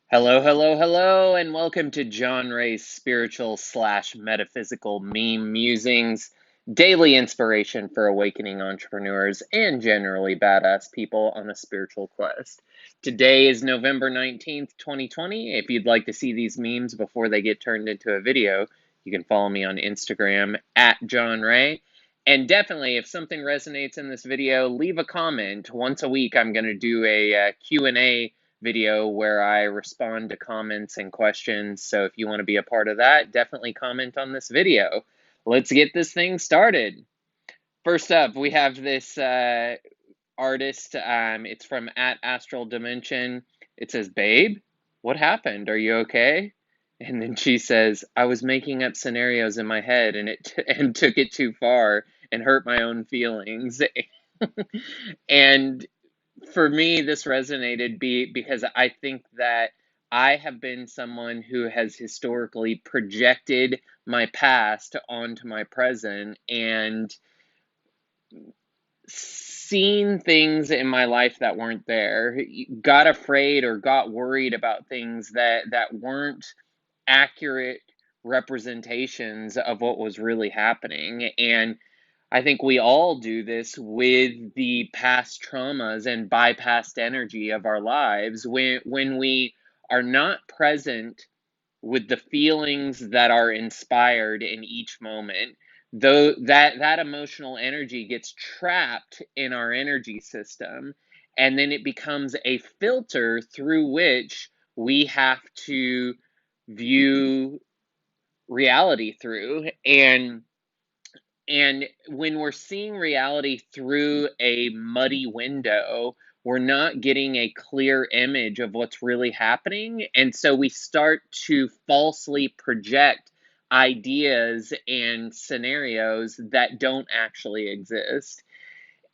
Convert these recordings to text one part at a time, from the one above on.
Hello, hello, hello, and welcome to Jon Ray's spiritual slash metaphysical meme musings, daily inspiration for awakening entrepreneurs and generally badass people on a spiritual quest. Today is November 19th, 2020. If you'd like to see these memes before they get turned into a video, you can follow me on Instagram at Jon Ray. And definitely, if something resonates in this video, leave a comment. Once a week, I'm going to do a Q&A video where I respond to comments and questions. So if you want to be a part of that, definitely comment on this video. Let's get this thing started. First up, we have this artist. It's from at Astral Dimension. It says, "Babe, what happened? Are you okay?" And then she says, "I was making up scenarios in my head and and took it too far and hurt my own feelings." And for me, this resonated because I think that I have been someone who has historically projected my past onto my present and seen things in my life that weren't there, got afraid or got worried about things that weren't accurate representations of what was really happening. And I think we all do this with the past traumas and bypassed energy of our lives when we are not present with the feelings that are inspired in each moment. Though that emotional energy gets trapped in our energy system, and then it becomes a filter through which we have to view reality through. And when we're seeing reality through a muddy window, we're not getting a clear image of what's really happening. And so we start to falsely project ideas and scenarios that don't actually exist.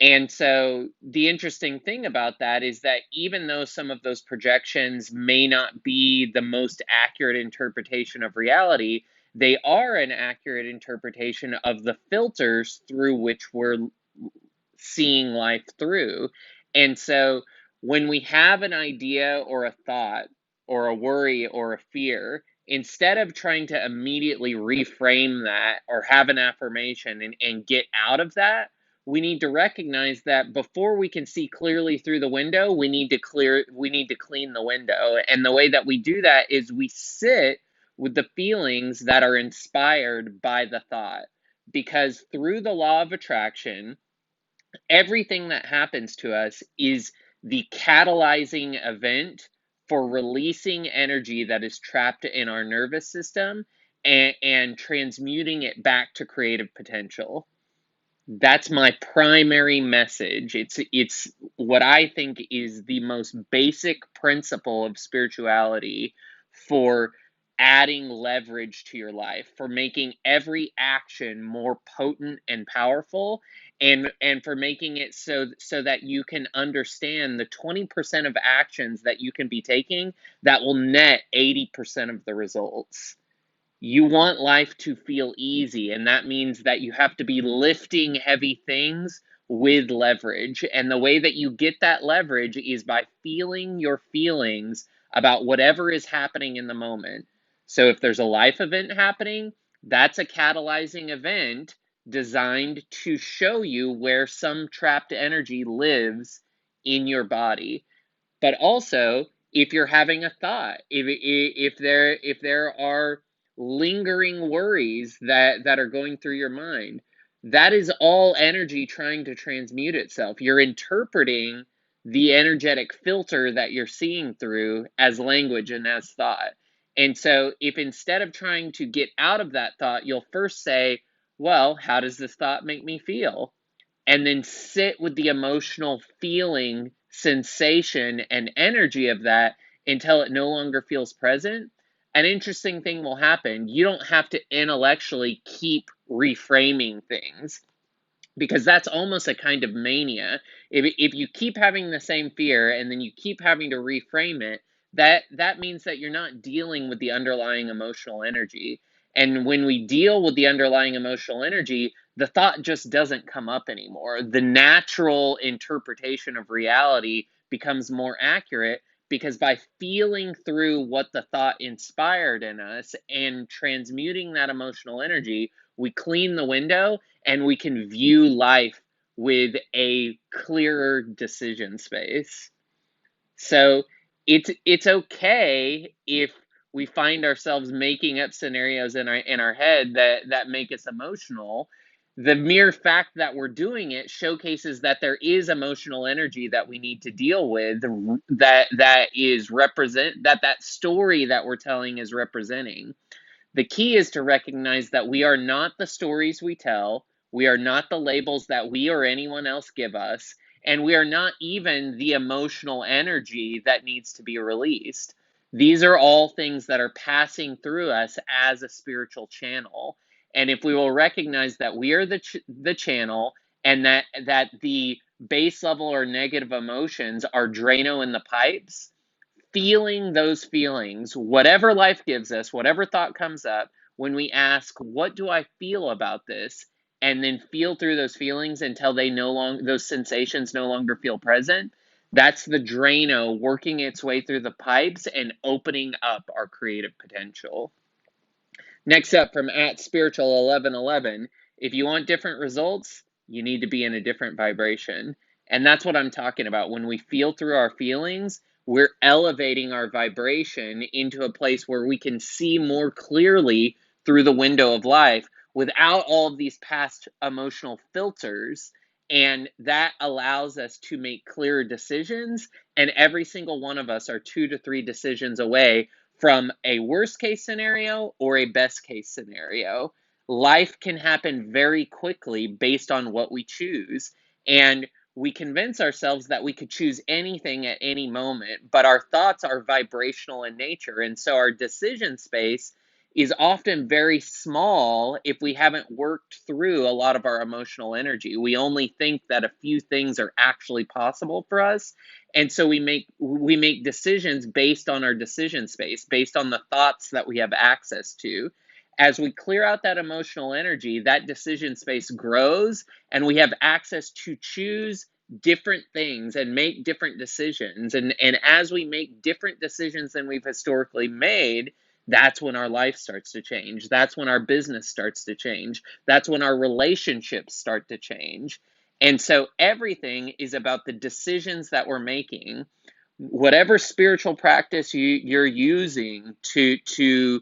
And so the interesting thing about that is that even though some of those projections may not be the most accurate interpretation of reality, they are an accurate interpretation of the filters through which we're seeing life through. And so when we have an idea or a thought or a worry or a fear, instead of trying to immediately reframe that or have an affirmation and get out of that, we need to recognize that before we can see clearly through the window, we need to clean the window. And the way that we do that is we sit with the feelings that are inspired by the thought. Because through the law of attraction, everything that happens to us is the catalyzing event for releasing energy that is trapped in our nervous system and transmuting it back to creative potential. That's my primary message. It's what I think is the most basic principle of spirituality for adding leverage to your life, for making every action more potent and powerful, and for making it so that you can understand the 20% of actions that you can be taking that will net 80% of the results. You want life to feel easy, and that means that you have to be lifting heavy things with leverage. And the way that you get that leverage is by feeling your feelings about whatever is happening in the moment. So if there's a life event happening, that's a catalyzing event designed to show you where some trapped energy lives in your body. But also, if you're having a thought, if there are lingering worries that are going through your mind, that is all energy trying to transmute itself. You're interpreting the energetic filter that you're seeing through as language and as thought. And so if instead of trying to get out of that thought, you'll first say, well, how does this thought make me feel? And then sit with the emotional feeling, sensation, and energy of that until it no longer feels present, an interesting thing will happen. You don't have to intellectually keep reframing things because that's almost a kind of mania. If you keep having the same fear and then you keep having to reframe it, that means that you're not dealing with the underlying emotional energy. And when we deal with the underlying emotional energy, the thought just doesn't come up anymore. The natural interpretation of reality becomes more accurate because by feeling through what the thought inspired in us and transmuting that emotional energy, we clean the window and we can view life with a clearer decision space. So it's okay if we find ourselves making up scenarios in our head that make us emotional. The mere fact that we're doing it showcases that there is emotional energy that we need to deal with, that is represent that story that we're telling is representing. The key is to recognize that we are not the stories we tell, we are not the labels that we or anyone else give us, and we are not even the emotional energy that needs to be released. These are all things that are passing through us as a spiritual channel. And if we will recognize that we are the channel, and that the base level or negative emotions are Drano in the pipes, feeling those feelings, whatever life gives us, whatever thought comes up, when we ask, what do I feel about this? And then feel through those feelings until those sensations no longer feel present. That's the Drano working its way through the pipes and opening up our creative potential. Next up from @spiritual1111, if you want different results, you need to be in a different vibration. And that's what I'm talking about. When we feel through our feelings, we're elevating our vibration into a place where we can see more clearly through the window of life without all of these past emotional filters. And that allows us to make clearer decisions. And every single one of us are 2 to 3 decisions away from a worst case scenario or a best case scenario. Life can happen very quickly based on what we choose. And we convince ourselves that we could choose anything at any moment, but our thoughts are vibrational in nature. And so our decision space is often very small if we haven't worked through a lot of our emotional energy. We only think that a few things are actually possible for us, and so we make decisions based on our decision space, based on the thoughts that we have access to. As we clear out that emotional energy, that decision space grows, and we have access to choose different things and make different decisions. And as we make different decisions than we've historically made, that's when our life starts to change. That's when our business starts to change. That's when our relationships start to change. And so everything is about the decisions that we're making. Whatever spiritual practice you're using to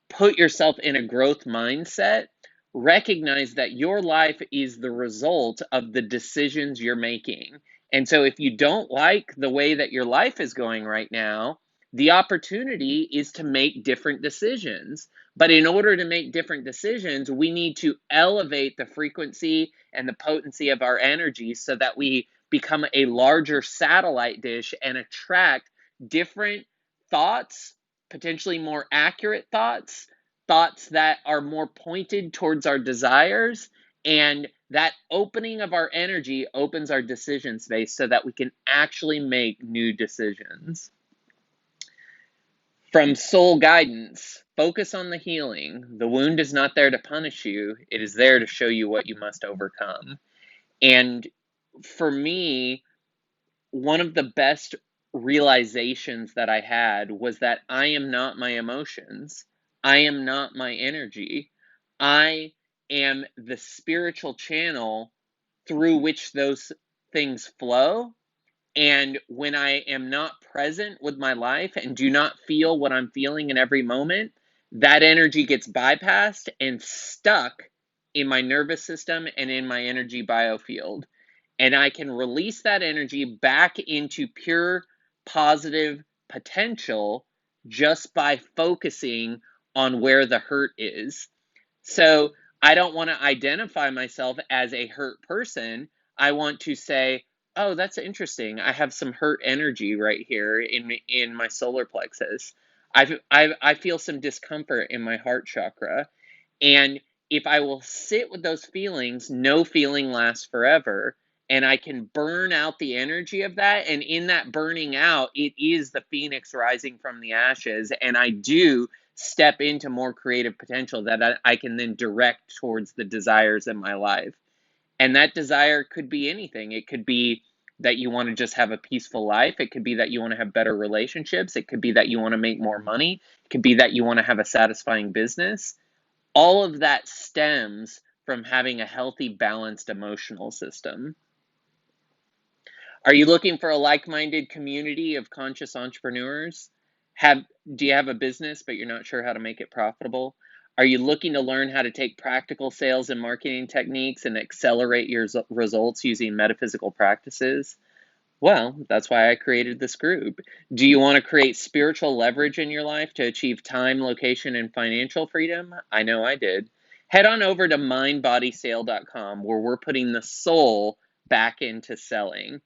put yourself in a growth mindset, recognize that your life is the result of the decisions you're making. And so if you don't like the way that your life is going right now, the opportunity is to make different decisions. But in order to make different decisions, we need to elevate the frequency and the potency of our energy so that we become a larger satellite dish and attract different thoughts, potentially more accurate thoughts, thoughts that are more pointed towards our desires. And that opening of our energy opens our decision space so that we can actually make new decisions. From Soul Guidance, focus on the healing. The wound is not there to punish you, it is there to show you what you must overcome. And for me, one of the best realizations that I had was that I am not my emotions. I am not my energy. I am the spiritual channel through which those things flow. And when I am not present with my life and do not feel what I'm feeling in every moment, that energy gets bypassed and stuck in my nervous system and in my energy biofield. And I can release that energy back into pure positive potential just by focusing on where the hurt is. So I don't want to identify myself as a hurt person. I want to say, oh, that's interesting. I have some hurt energy right here in my solar plexus. I feel some discomfort in my heart chakra. And if I will sit with those feelings, no feeling lasts forever. And I can burn out the energy of that. And in that burning out, it is the phoenix rising from the ashes. And I do step into more creative potential that I can then direct towards the desires in my life. And that desire could be anything. It could be that you want to just have a peaceful life. It could be that you want to have better relationships. It could be that you want to make more money. It could be that you want to have a satisfying business. All of that stems from having a healthy, balanced emotional system. Are you looking for a like-minded community of conscious entrepreneurs? Do you have a business but you're not sure how to make it profitable? Are you looking to learn how to take practical sales and marketing techniques and accelerate your results using metaphysical practices? Well, that's why I created this group. Do you want to create spiritual leverage in your life to achieve time, location, and financial freedom? I know I did. Head on over to mindbodysale.com where we're putting the soul back into selling.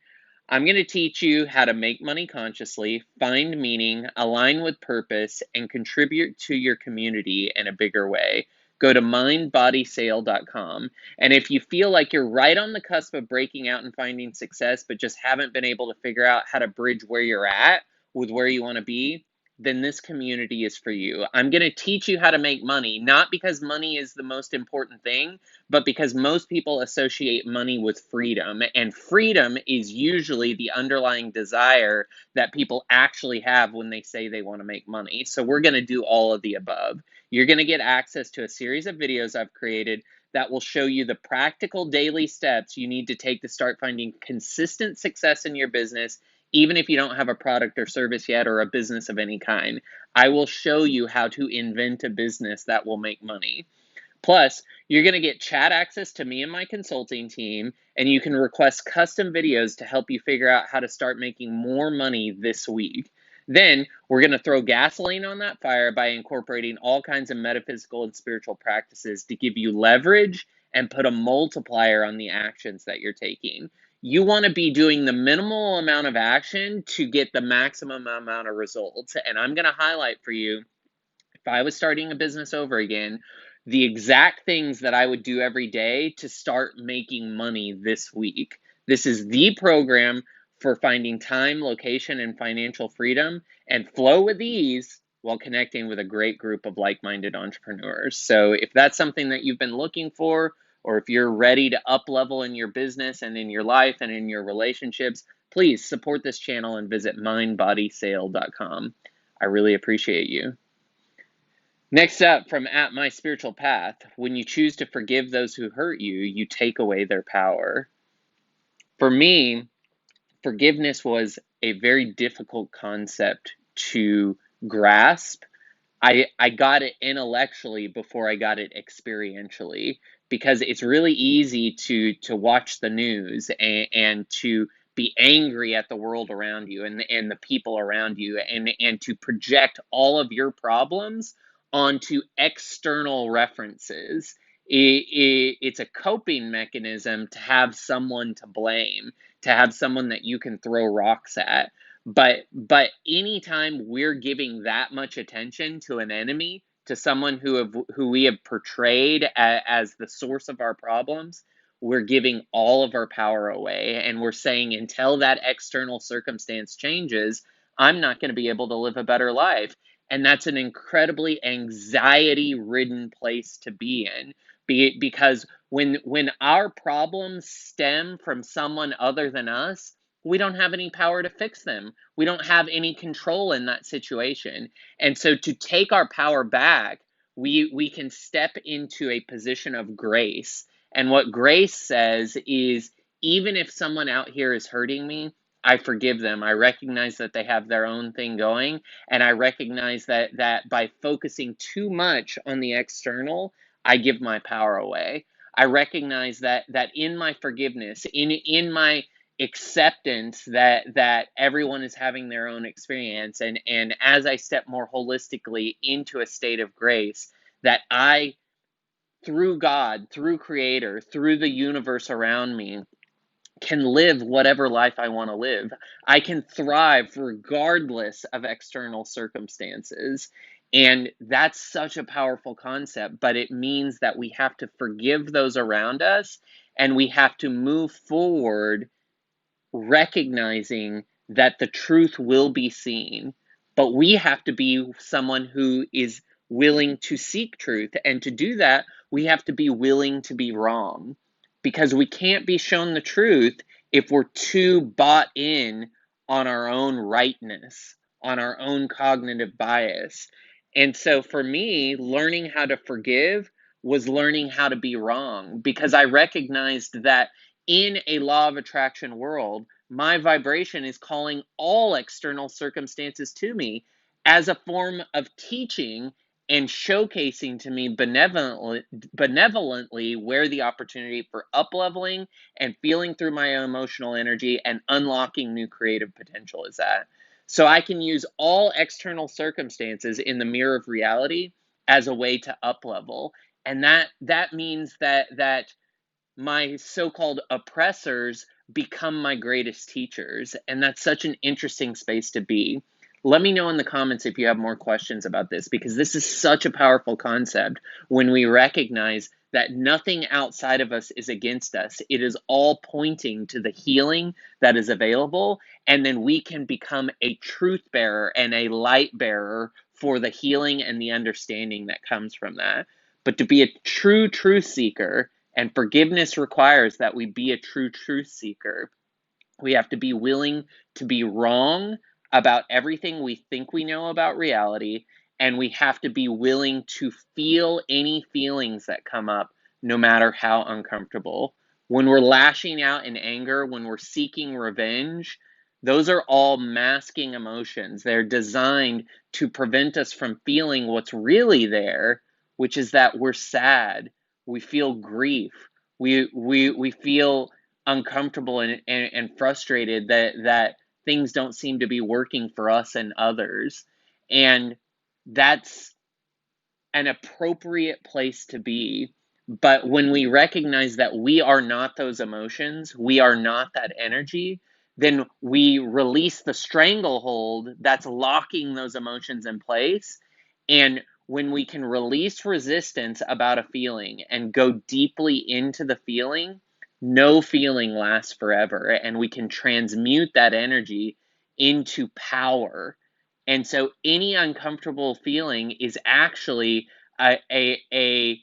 I'm going to teach you how to make money consciously, find meaning, align with purpose, and contribute to your community in a bigger way. Go to mindbodysale.com. And if you feel like you're right on the cusp of breaking out and finding success, but just haven't been able to figure out how to bridge where you're at with where you want to be, then this community is for you. I'm going to teach you how to make money, not because money is the most important thing, but because most people associate money with freedom, and freedom is usually the underlying desire that people actually have when they say they want to make money. So we're going to do all of the above. You're going to get access to a series of videos I've created that will show you the practical daily steps you need to take to start finding consistent success in your business, even if you don't have a product or service yet or a business of any kind. I will show you how to invent a business that will make money. Plus, you're going to get chat access to me and my consulting team, and you can request custom videos to help you figure out how to start making more money this week. Then, we're going to throw gasoline on that fire by incorporating all kinds of metaphysical and spiritual practices to give you leverage and put a multiplier on the actions that you're taking. You want to be doing the minimal amount of action to get the maximum amount of results. And I'm going to highlight for you, if I was starting a business over again, the exact things that I would do every day to start making money this week. This is the program for finding time, location, and financial freedom, and flow with ease while connecting with a great group of like-minded entrepreneurs. So if that's something that you've been looking for, or if you're ready to up level in your business and in your life and in your relationships, please support this channel and visit mindbodysale.com. I really appreciate you. Next up, from At My Spiritual Path, when you choose to forgive those who hurt you, you take away their power. For me, forgiveness was a very difficult concept to grasp. I got it intellectually before I got it experientially, because it's really easy to watch the news and to be angry at the world around you and the people around you and to project all of your problems onto external references. It's a coping mechanism to have someone to blame, to have someone that you can throw rocks at. But anytime we're giving that much attention to an enemy, to someone who we have portrayed as the source of our problems, we're giving all of our power away, and we're saying until that external circumstance changes, I'm not going to be able to live a better life. And that's an incredibly anxiety-ridden place to be in, because when our problems stem from someone other than us, we don't have any power to fix them. We don't have any control in that situation. And so to take our power back, we can step into a position of grace. And what grace says is, even if someone out here is hurting me, I forgive them. I recognize that they have their own thing going, and I recognize that by focusing too much on the external, I give my power away. I recognize that in my forgiveness, in my acceptance that everyone is having their own experience, and as I step more holistically into a state of grace, that I, through God, through Creator, through the universe around me, can live whatever life I want to live. I can thrive regardless of external circumstances. And that's such a powerful concept, but it means that we have to forgive those around us, and we have to move forward recognizing that the truth will be seen, but we have to be someone who is willing to seek truth. And to do that, we have to be willing to be wrong, because we can't be shown the truth if we're too bought in on our own rightness, on our own cognitive bias. And so for me, learning how to forgive was learning how to be wrong, because I recognized that in a law of attraction world, my vibration is calling all external circumstances to me as a form of teaching and showcasing to me benevolently where the opportunity for up-leveling and feeling through my emotional energy and unlocking new creative potential is at. So I can use all external circumstances in the mirror of reality as a way to up-level. And that means that my so-called oppressors become my greatest teachers, and that's such an interesting space to be. Let me know in the comments if you have more questions about this, because this is such a powerful concept when we recognize that nothing outside of us is against us. It is all pointing to the healing that is available, and then we can become a truth bearer and a light bearer for the healing and the understanding that comes from that. But to be a true truth seeker, and forgiveness requires that we be a true truth seeker. We have to be willing to be wrong about everything we think we know about reality, and we have to be willing to feel any feelings that come up, no matter how uncomfortable. When we're lashing out in anger, when we're seeking revenge, those are all masking emotions. They're designed to prevent us from feeling what's really there, which is that we're sad, we feel grief, we feel uncomfortable and frustrated that things don't seem to be working for us and others. And that's an appropriate place to be. But when we recognize that we are not those emotions, we are not that energy, then we release the stranglehold that's locking those emotions in place. And when we can release resistance about a feeling and go deeply into the feeling, no feeling lasts forever. And we can transmute that energy into power. And so any uncomfortable feeling is actually a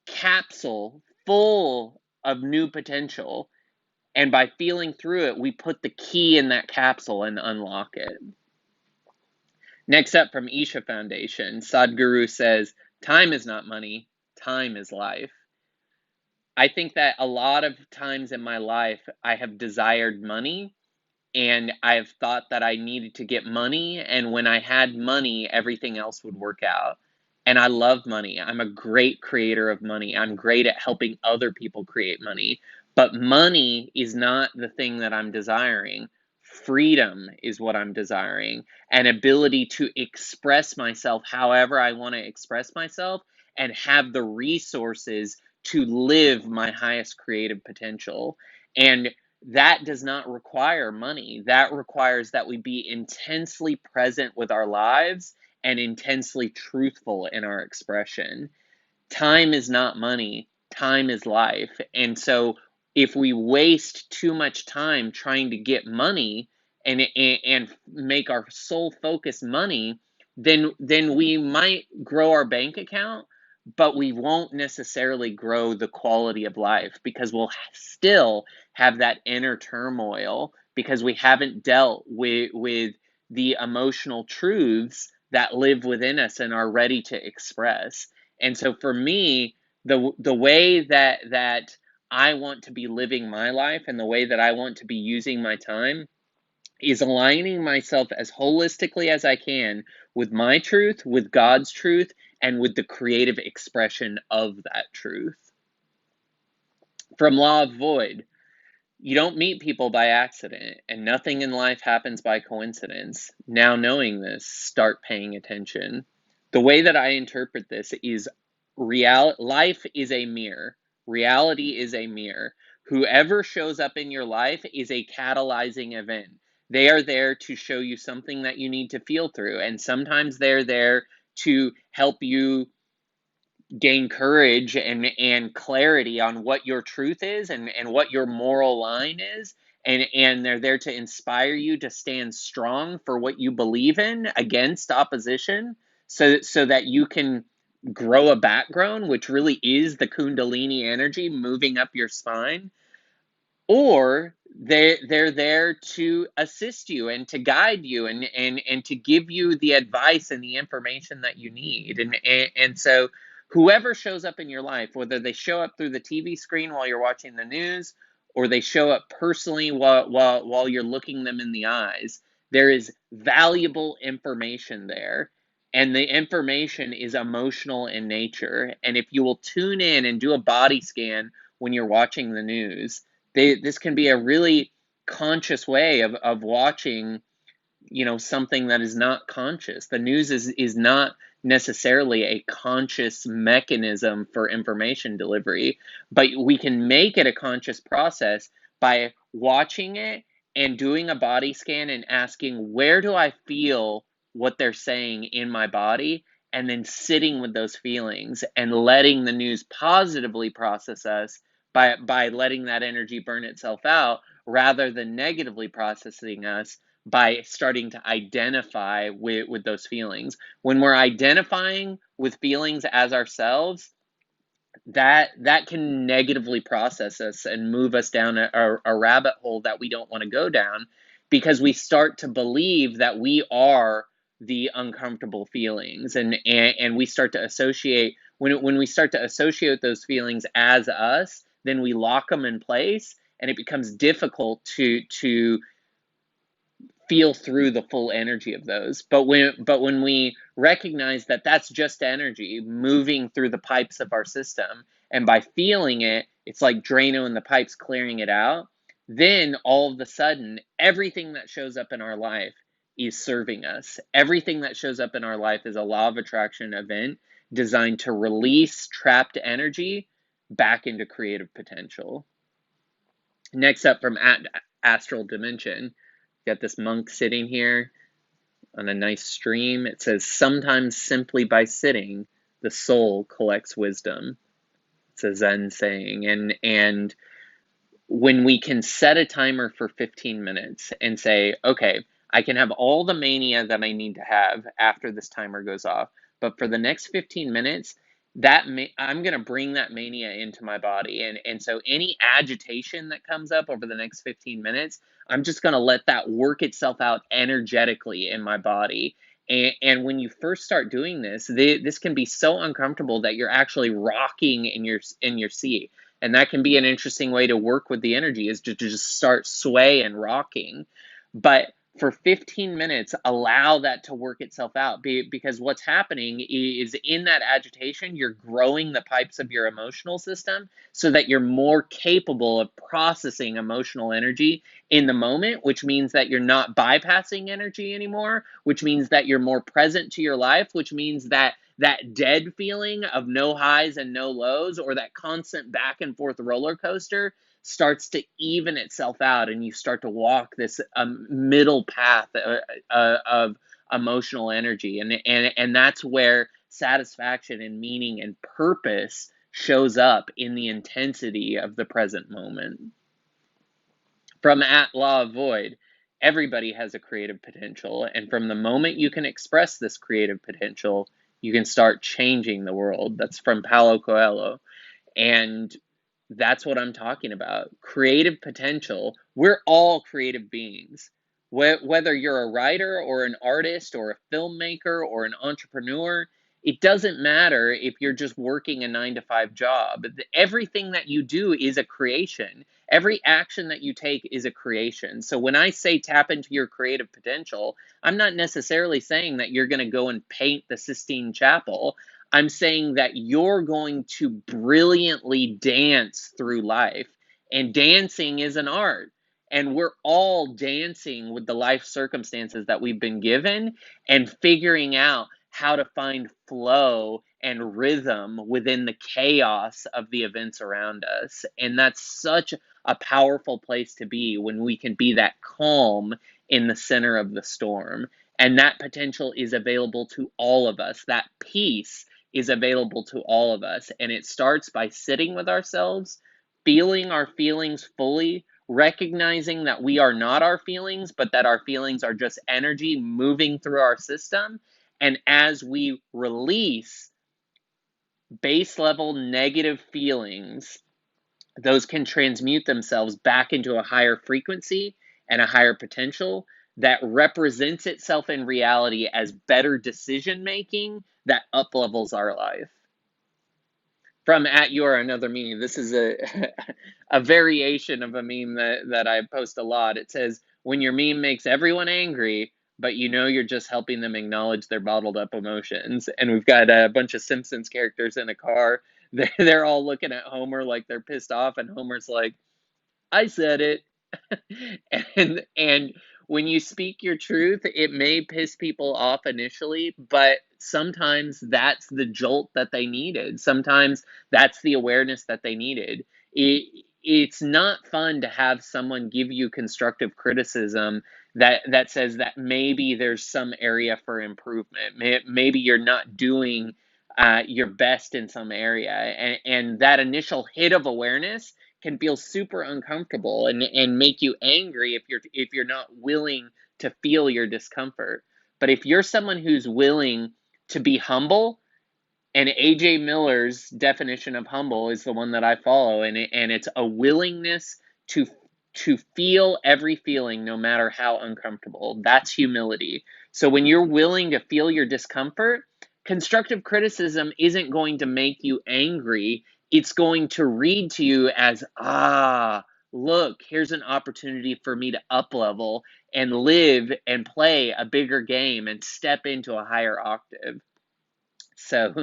capsule full of new potential. And by feeling through it, we put the key in that capsule and unlock it. Next up from Isha Foundation, Sadhguru says, time is not money, time is life. I think that a lot of times in my life, I have desired money, and I've thought that I needed to get money, and when I had money, everything else would work out. And I love money. I'm a great creator of money. I'm great at helping other people create money. But money is not the thing that I'm desiring. Freedom is what I'm desiring, an ability to express myself however I want to express myself and have the resources to live my highest creative potential. And that does not require money. That requires that we be intensely present with our lives and intensely truthful in our expression. Time is not money, time is life. And so if we waste too much time trying to get money and make our sole focus money, then we might grow our bank account, but we won't necessarily grow the quality of life, because we'll still have that inner turmoil because we haven't dealt with the emotional truths that live within us and are ready to express. And so for me, the way that I want to be living my life and the way that I want to be using my time is aligning myself as holistically as I can with my truth, with God's truth, and with the creative expression of that truth. From Law of Void, you don't meet people by accident, and nothing in life happens by coincidence. Now knowing this, start paying attention. The way that I interpret this is life is a mirror. Reality is a mirror. Whoever shows up in your life is a catalyzing event. They are there to show you something that you need to feel through, and sometimes they're there to help you gain courage and clarity on what your truth is and what your moral line is, and they're there to inspire you to stand strong for what you believe in against opposition, so that you can grow a background, which really is the kundalini energy moving up your spine. or they're there to assist you and to guide you and to give you the advice and the information that you need. And so whoever shows up in your life, whether they show up through the TV screen while you're watching the news, or they show up personally while you're looking them in the eyes, there is valuable information there. And the information is emotional in nature. And if you will tune in and do a body scan when you're watching the news, this can be a really conscious way of watching, something that is not conscious. The news is not necessarily a conscious mechanism for information delivery, but we can make it a conscious process by watching it and doing a body scan and asking, where do I feel what they're saying in my body? And then sitting with those feelings and letting the news positively process us by letting that energy burn itself out, rather than negatively processing us by starting to identify with those feelings. When we're identifying with feelings as ourselves, that can negatively process us and move us down a rabbit hole that we don't want to go down, because we start to believe that we are the uncomfortable feelings, and we start to associate, when we start to associate those feelings as us, then we lock them in place, and it becomes difficult to feel through the full energy of those. But when we recognize that that's just energy moving through the pipes of our system, and by feeling it, it's like Drano in the pipes clearing it out, then all of a sudden everything that shows up in our life is serving us. Everything that shows up in our life is a law of attraction event designed to release trapped energy back into creative potential. Next up, from Astral Dimension, got this monk sitting here on a nice stream. It says, sometimes simply by sitting, the soul collects wisdom. It's a Zen saying. And when we can set a timer for 15 minutes and say, okay, I can have all the mania that I need to have after this timer goes off, but for the next 15 minutes, I'm going to bring that mania into my body. And so any agitation that comes up over the next 15 minutes, I'm just going to let that work itself out energetically in my body. And when you first start doing this, this can be so uncomfortable that you're actually rocking in your seat. And that can be an interesting way to work with the energy, is to just start sway and rocking. But for 15 minutes, allow that to work itself out, because what's happening is, in that agitation, you're growing the pipes of your emotional system so that you're more capable of processing emotional energy in the moment, which means that you're not bypassing energy anymore, which means that you're more present to your life, which means that that dead feeling of no highs and no lows, or that constant back and forth roller coaster, starts to even itself out, and you start to walk this middle path of emotional energy, and that's where satisfaction and meaning and purpose shows up in the intensity of the present moment. From At Law of Void, everybody has a creative potential, and from the moment you can express this creative potential, you can start changing the world. That's from Paulo Coelho. And that's what I'm talking about. Creative potential. We're all creative beings. Whether you're a writer or an artist or a filmmaker or an entrepreneur, it doesn't matter if you're just working a 9-to-5 job. Everything that you do is a creation. Every action that you take is a creation. So when I say tap into your creative potential, I'm not necessarily saying that you're going to go and paint the Sistine Chapel. I'm saying that you're going to brilliantly dance through life. And dancing is an art. And we're all dancing with the life circumstances that we've been given and figuring out how to find flow and rhythm within the chaos of the events around us. And that's such a powerful place to be, when we can be that calm in the center of the storm. And that potential is available to all of us. That peace is available to all of us. And it starts by sitting with ourselves, feeling our feelings fully, recognizing that we are not our feelings, but that our feelings are just energy moving through our system. And as we release base level negative feelings those can transmute themselves back into a higher frequency and a higher potential that represents itself in reality as better decision making that uplevels our life. From at your another meme, this is a a variation of a meme that I post a lot. It says, when your meme makes everyone angry, but you know you're just helping them acknowledge their bottled up emotions. And we've got a bunch of Simpsons characters in a car. They're all looking at Homer like they're pissed off, and Homer's like, I said it. And when you speak your truth, it may piss people off initially, but sometimes that's the jolt that they needed. Sometimes that's the awareness that they needed. It's not fun to have someone give you constructive criticism that says that maybe there's some area for improvement. Maybe you're not doing your best in some area, and that initial hit of awareness can feel super uncomfortable and make you angry if you're not willing to feel your discomfort. But if you're someone who's willing to be humble, and AJ Miller's definition of humble is the one that I follow, and it's a willingness to feel every feeling no matter how uncomfortable. That's humility. So when you're willing to feel your discomfort, constructive criticism isn't going to make you angry. It's going to read to you as, look, here's an opportunity for me to up level and live and play a bigger game and step into a higher octave. So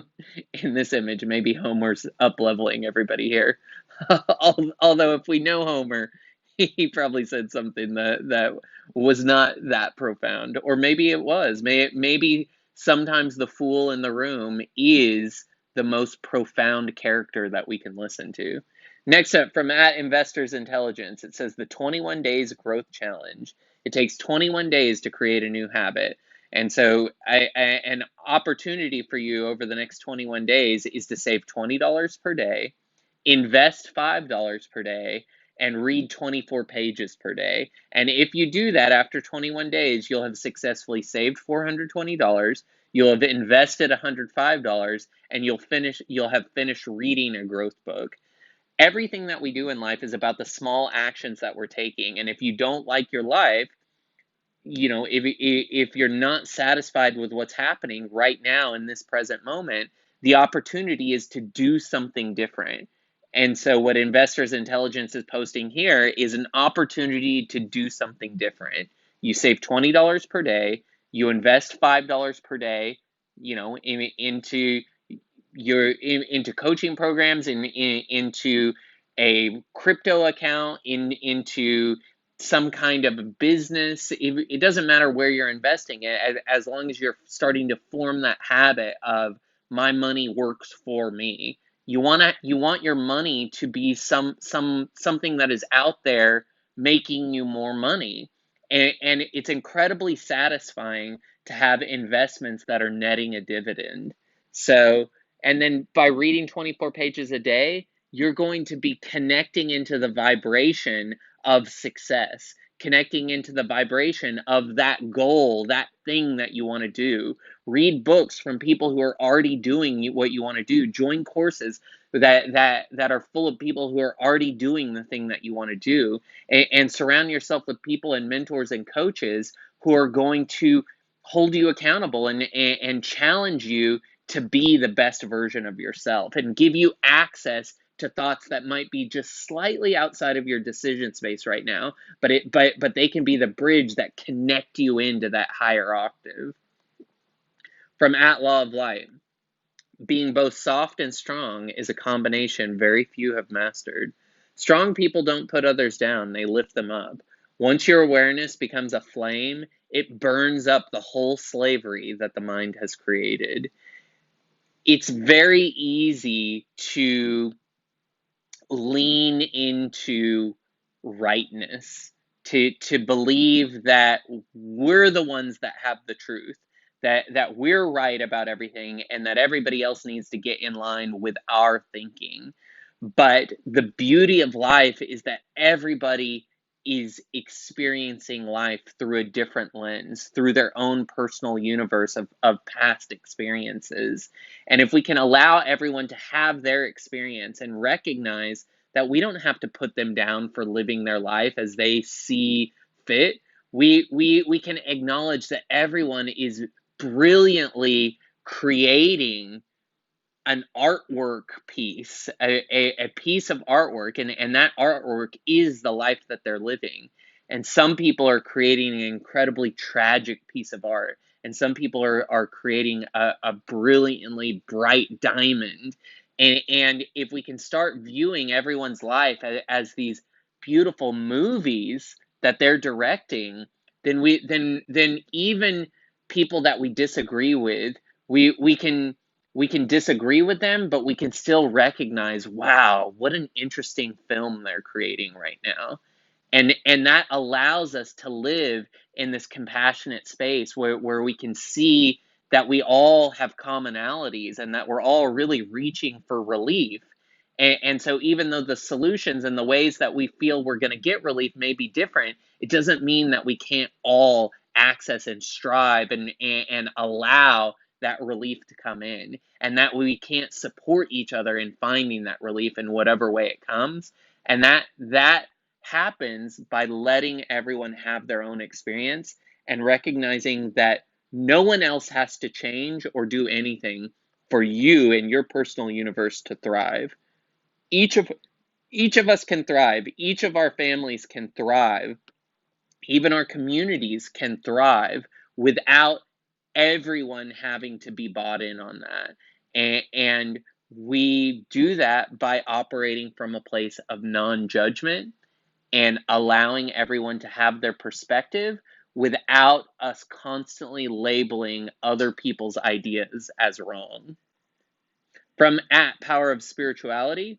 in this image, maybe Homer's up-leveling everybody here. Although if we know Homer, he probably said something that was not that profound. Or maybe it was. Maybe sometimes the fool in the room is the most profound character that we can listen to. Next up, from at Investors Intelligence, it says the 21 Days Growth Challenge. It takes 21 days to create a new habit. And so an opportunity for you over the next 21 days is to save $20 per day, invest $5 per day, and read 24 pages per day. And if you do that after 21 days, you'll have successfully saved $420, you'll have invested $105, and you'll have finished reading a growth book. Everything that we do in life is about the small actions that we're taking. And if you don't like your life, if you're not satisfied with what's happening right now in this present moment, the opportunity is to do something different. And so what Investors Intelligence is posting here is an opportunity to do something different. You save $20 per day, you invest $5 per day, into into coaching programs, into a crypto account, into some kind of a business. It doesn't matter where you're investing it, as long as you're starting to form that habit of my money works for me. You want your money to be something that is out there making you more money. And it's incredibly satisfying to have investments that are netting a dividend. So, and then by reading 24 pages a day, you're going to be connecting into the vibration of success, connecting into the vibration of that goal, that thing that you want to do. Read books from people who are already doing what you want to do. Join courses that are full of people who are already doing the thing that you want to do, and surround yourself with people and mentors and coaches who are going to hold you accountable and challenge you to be the best version of yourself and give you access to thoughts that might be just slightly outside of your decision space right now, but they can be the bridge that connect you into that higher octave. From at Law of Light, being both soft and strong is a combination very few have mastered. Strong people don't put others down, they lift them up. Once your awareness becomes a flame, it burns up the whole slavery that the mind has created. It's very easy to lean into rightness, to believe that we're the ones that have the truth, that we're right about everything, and that everybody else needs to get in line with our thinking. But the beauty of life is that everybody is experiencing life through a different lens, through their own personal universe of past experiences. And if we can allow everyone to have their experience and recognize that we don't have to put them down for living their life as they see fit. We can acknowledge that everyone is brilliantly creating an artwork piece, a piece of artwork, and that artwork is the life that they're living. And some people are creating an incredibly tragic piece of art, and some people are creating a brilliantly bright diamond. And if we can start viewing everyone's life as these beautiful movies that they're directing, then even people that we disagree with, we can disagree with them, but we can still recognize, wow, what an interesting film they're creating right now. And that allows us to live in this compassionate space where we can see that we all have commonalities and that we're all really reaching for relief. And so even though the solutions and the ways that we feel we're going to get relief may be different, it doesn't mean that we can't all access and strive and allow that relief to come in, and that we can't support each other in finding that relief in whatever way it comes. And that happens by letting everyone have their own experience and recognizing that no one else has to change or do anything for you and your personal universe to thrive. Each of each of us can thrive. Each of our families can thrive. Even our communities can thrive without everyone having to be bought in on that. And we do that by operating from a place of non-judgment and allowing everyone to have their perspective without us constantly labeling other people's ideas as wrong. From at Power of Spirituality,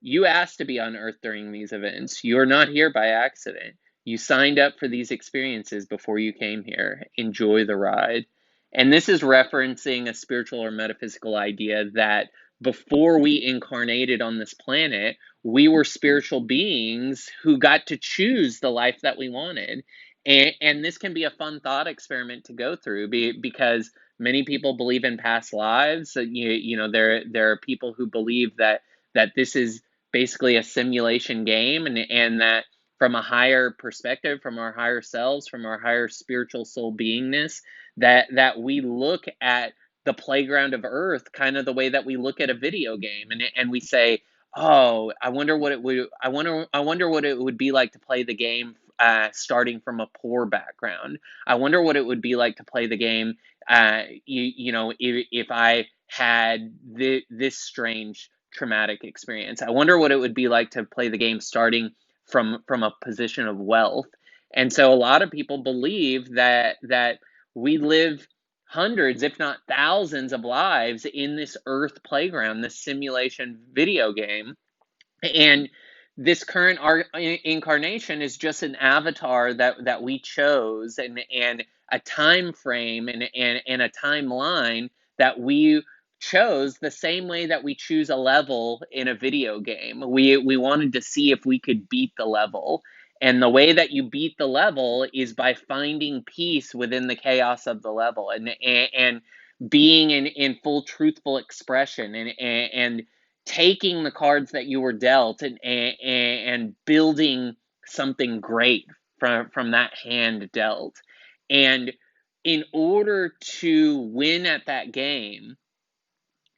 you asked to be unearthed during these events. You're not here by accident. You signed up for these experiences before you came here. Enjoy the ride. And this is referencing a spiritual or metaphysical idea that before we incarnated on this planet, we were spiritual beings who got to choose the life that we wanted. And this can be a fun thought experiment to go through because many people believe in past lives. There are people who believe that this is basically a simulation game, and that from a higher perspective, from our higher selves, from our higher spiritual soul beingness, that we look at the playground of Earth kind of the way that we look at a video game, and we say, oh, I wonder what it would be like to play the game starting from a poor background. I wonder what it would be like to play the game if I had this strange traumatic experience. I wonder what it would be like to play the game starting from a position of wealth. And so a lot of people believe that we live hundreds, if not thousands of lives in this Earth playground, this simulation video game. And this current incarnation is just an avatar that we chose, and a time frame and a timeline that we chose the same way that we choose a level in a video game. We wanted to see if we could beat the level. And the way that you beat the level is by finding peace within the chaos of the level, and being in full truthful expression, and taking the cards that you were dealt, and building something great from that hand dealt. And in order to win at that game,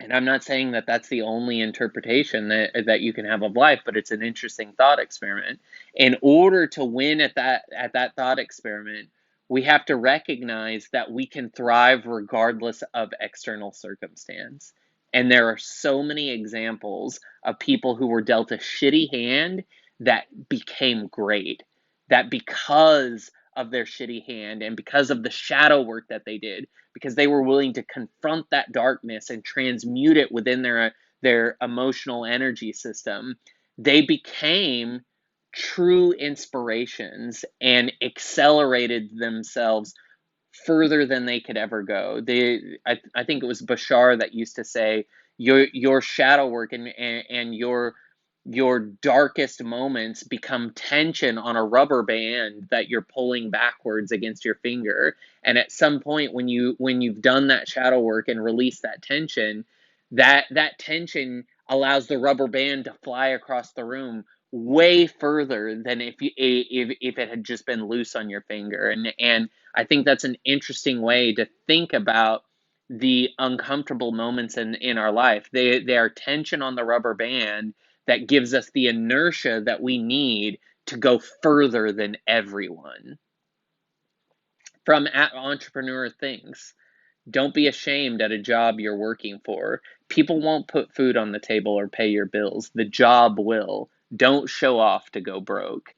and I'm not saying that that's the only interpretation that you can have of life, but it's an interesting thought experiment. In order to win at that thought experiment, we have to recognize that we can thrive regardless of external circumstance. And there are so many examples of people who were dealt a shitty hand that became great. That because of their shitty hand and because of the shadow work that they did, because they were willing to confront that darkness and transmute it within their emotional energy system, they became true inspirations and accelerated themselves further than they could ever go. I think it was Bashar that used to say, your shadow work and your darkest moments become tension on a rubber band that you're pulling backwards against your finger. And at some point, when you've done that shadow work and released that tension allows the rubber band to fly across the room way further than if it had just been loose on your finger. And I think that's an interesting way to think about the uncomfortable moments in our life. They are tension on the rubber band that gives us the inertia that we need to go further than everyone. From entrepreneur things, don't be ashamed at a job you're working for. People won't put food on the table or pay your bills. The job will. Don't show off to go broke.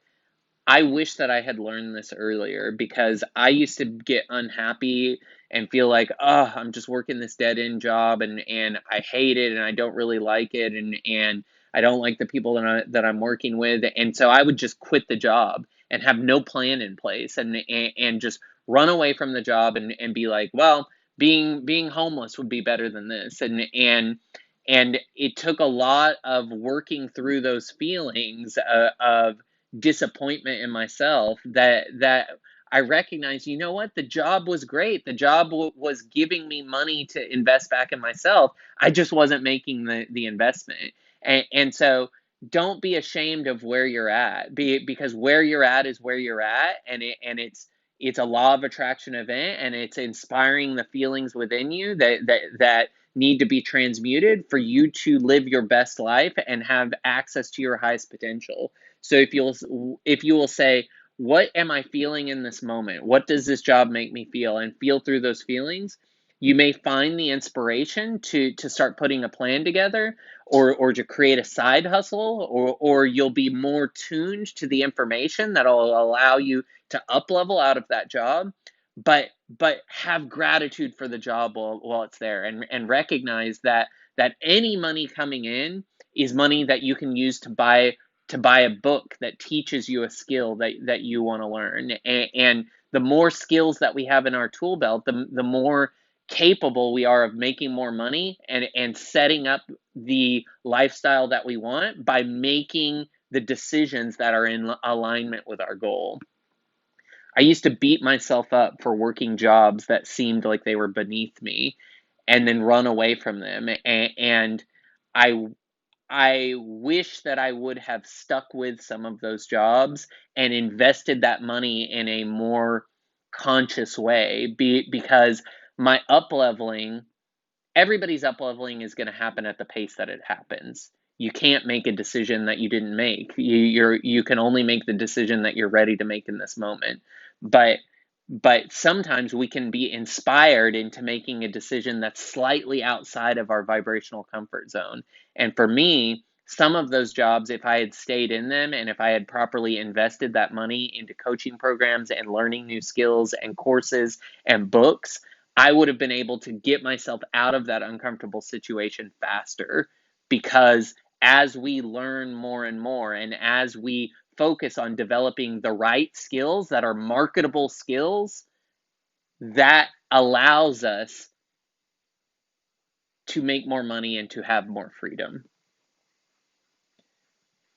I wish that I had learned this earlier, because I used to get unhappy and feel like, oh, I'm just working this dead end job, and I hate it and I don't really like it, and I don't like the people that I'm working with. And so I would just quit the job and have no plan in place, and just run away from the job, and be like, well, being homeless would be better than this. And it took a lot of working through those feelings of disappointment in myself, that I recognized, you know what, the job was great. The job was giving me money to invest back in myself. I just wasn't making the investment. And so don't be ashamed of where you're at, because where you're at is where you're at, and it's a law of attraction event, and it's inspiring the feelings within you that need to be transmuted for you to live your best life and have access to your highest potential. So if you will say, what am I feeling in this moment? What does this job make me feel? And feel through those feelings, you may find the inspiration to start putting a plan together, or to create a side hustle, or you'll be more tuned to the information that'll allow you to up level out of that job. But have gratitude for the job while it's there, and recognize that any money coming in is money that you can use to buy a book that teaches you a skill that you want to learn. And the more skills that we have in our tool belt, the more capable we are of making more money, and setting up the lifestyle that we want by making the decisions that are in alignment with our goal. I used to beat myself up for working jobs that seemed like they were beneath me, and then run away from them. And I I wish that I would have stuck with some of those jobs and invested that money in a more conscious way, because my up leveling, everybody's up leveling is going to happen at the pace that it happens. You can't make a decision that you didn't make. You can only make the decision that you're ready to make in this moment. But sometimes we can be inspired into making a decision that's slightly outside of our vibrational comfort zone. And for me, some of those jobs, if I had stayed in them, and if I had properly invested that money into coaching programs and learning new skills and courses and books, I would have been able to get myself out of that uncomfortable situation faster. Because as we learn more and more, and as we focus on developing the right skills that are marketable skills, that allows us to make more money and to have more freedom.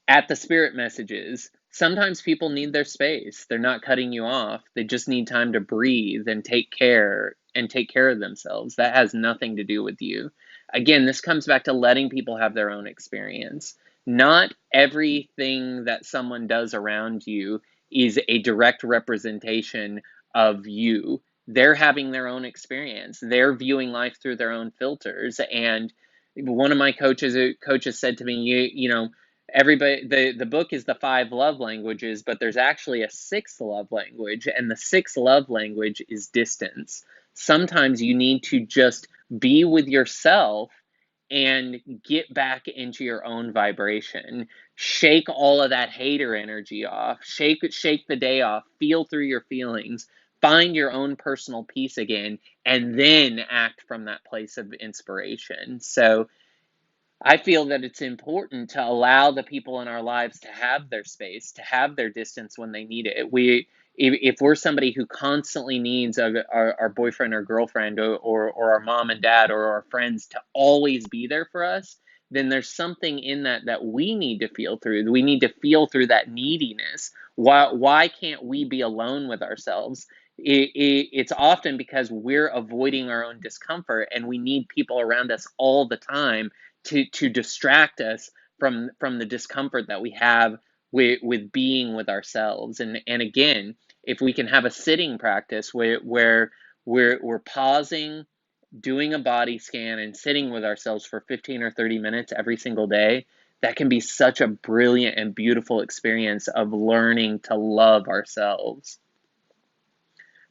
At the spirit messages, sometimes people need their space. They're not cutting you off. They just need time to breathe and take care of themselves. That has nothing to do with you. Again, this comes back to letting people have their own experience. Not everything that someone does around you is a direct representation of you. They're having their own experience. They're viewing life through their own filters. And one of my coaches said to me, you know, everybody, the book is the 5 love languages, but there's actually a 6th love language, and the 6th love language is distance. Sometimes you need to just be with yourself and get back into your own vibration. Shake all of that hater energy off. Shake the day off. Feel through your feelings. Find your own personal peace again, and then act from that place of inspiration. So I feel that it's important to allow the people in our lives to have their space, to have their distance when they need it. If we're somebody who constantly needs our boyfriend or girlfriend, or our mom and dad or our friends to always be there for us, then there's something in that we need to feel through. We need to feel through that neediness. Why can't we be alone with ourselves? It's often because we're avoiding our own discomfort, and we need people around us all the time to distract us from the discomfort that we have with being with ourselves. And again, if we can have a sitting practice where we're pausing, doing a body scan, and sitting with ourselves for 15 or 30 minutes every single day, that can be such a brilliant and beautiful experience of learning to love ourselves.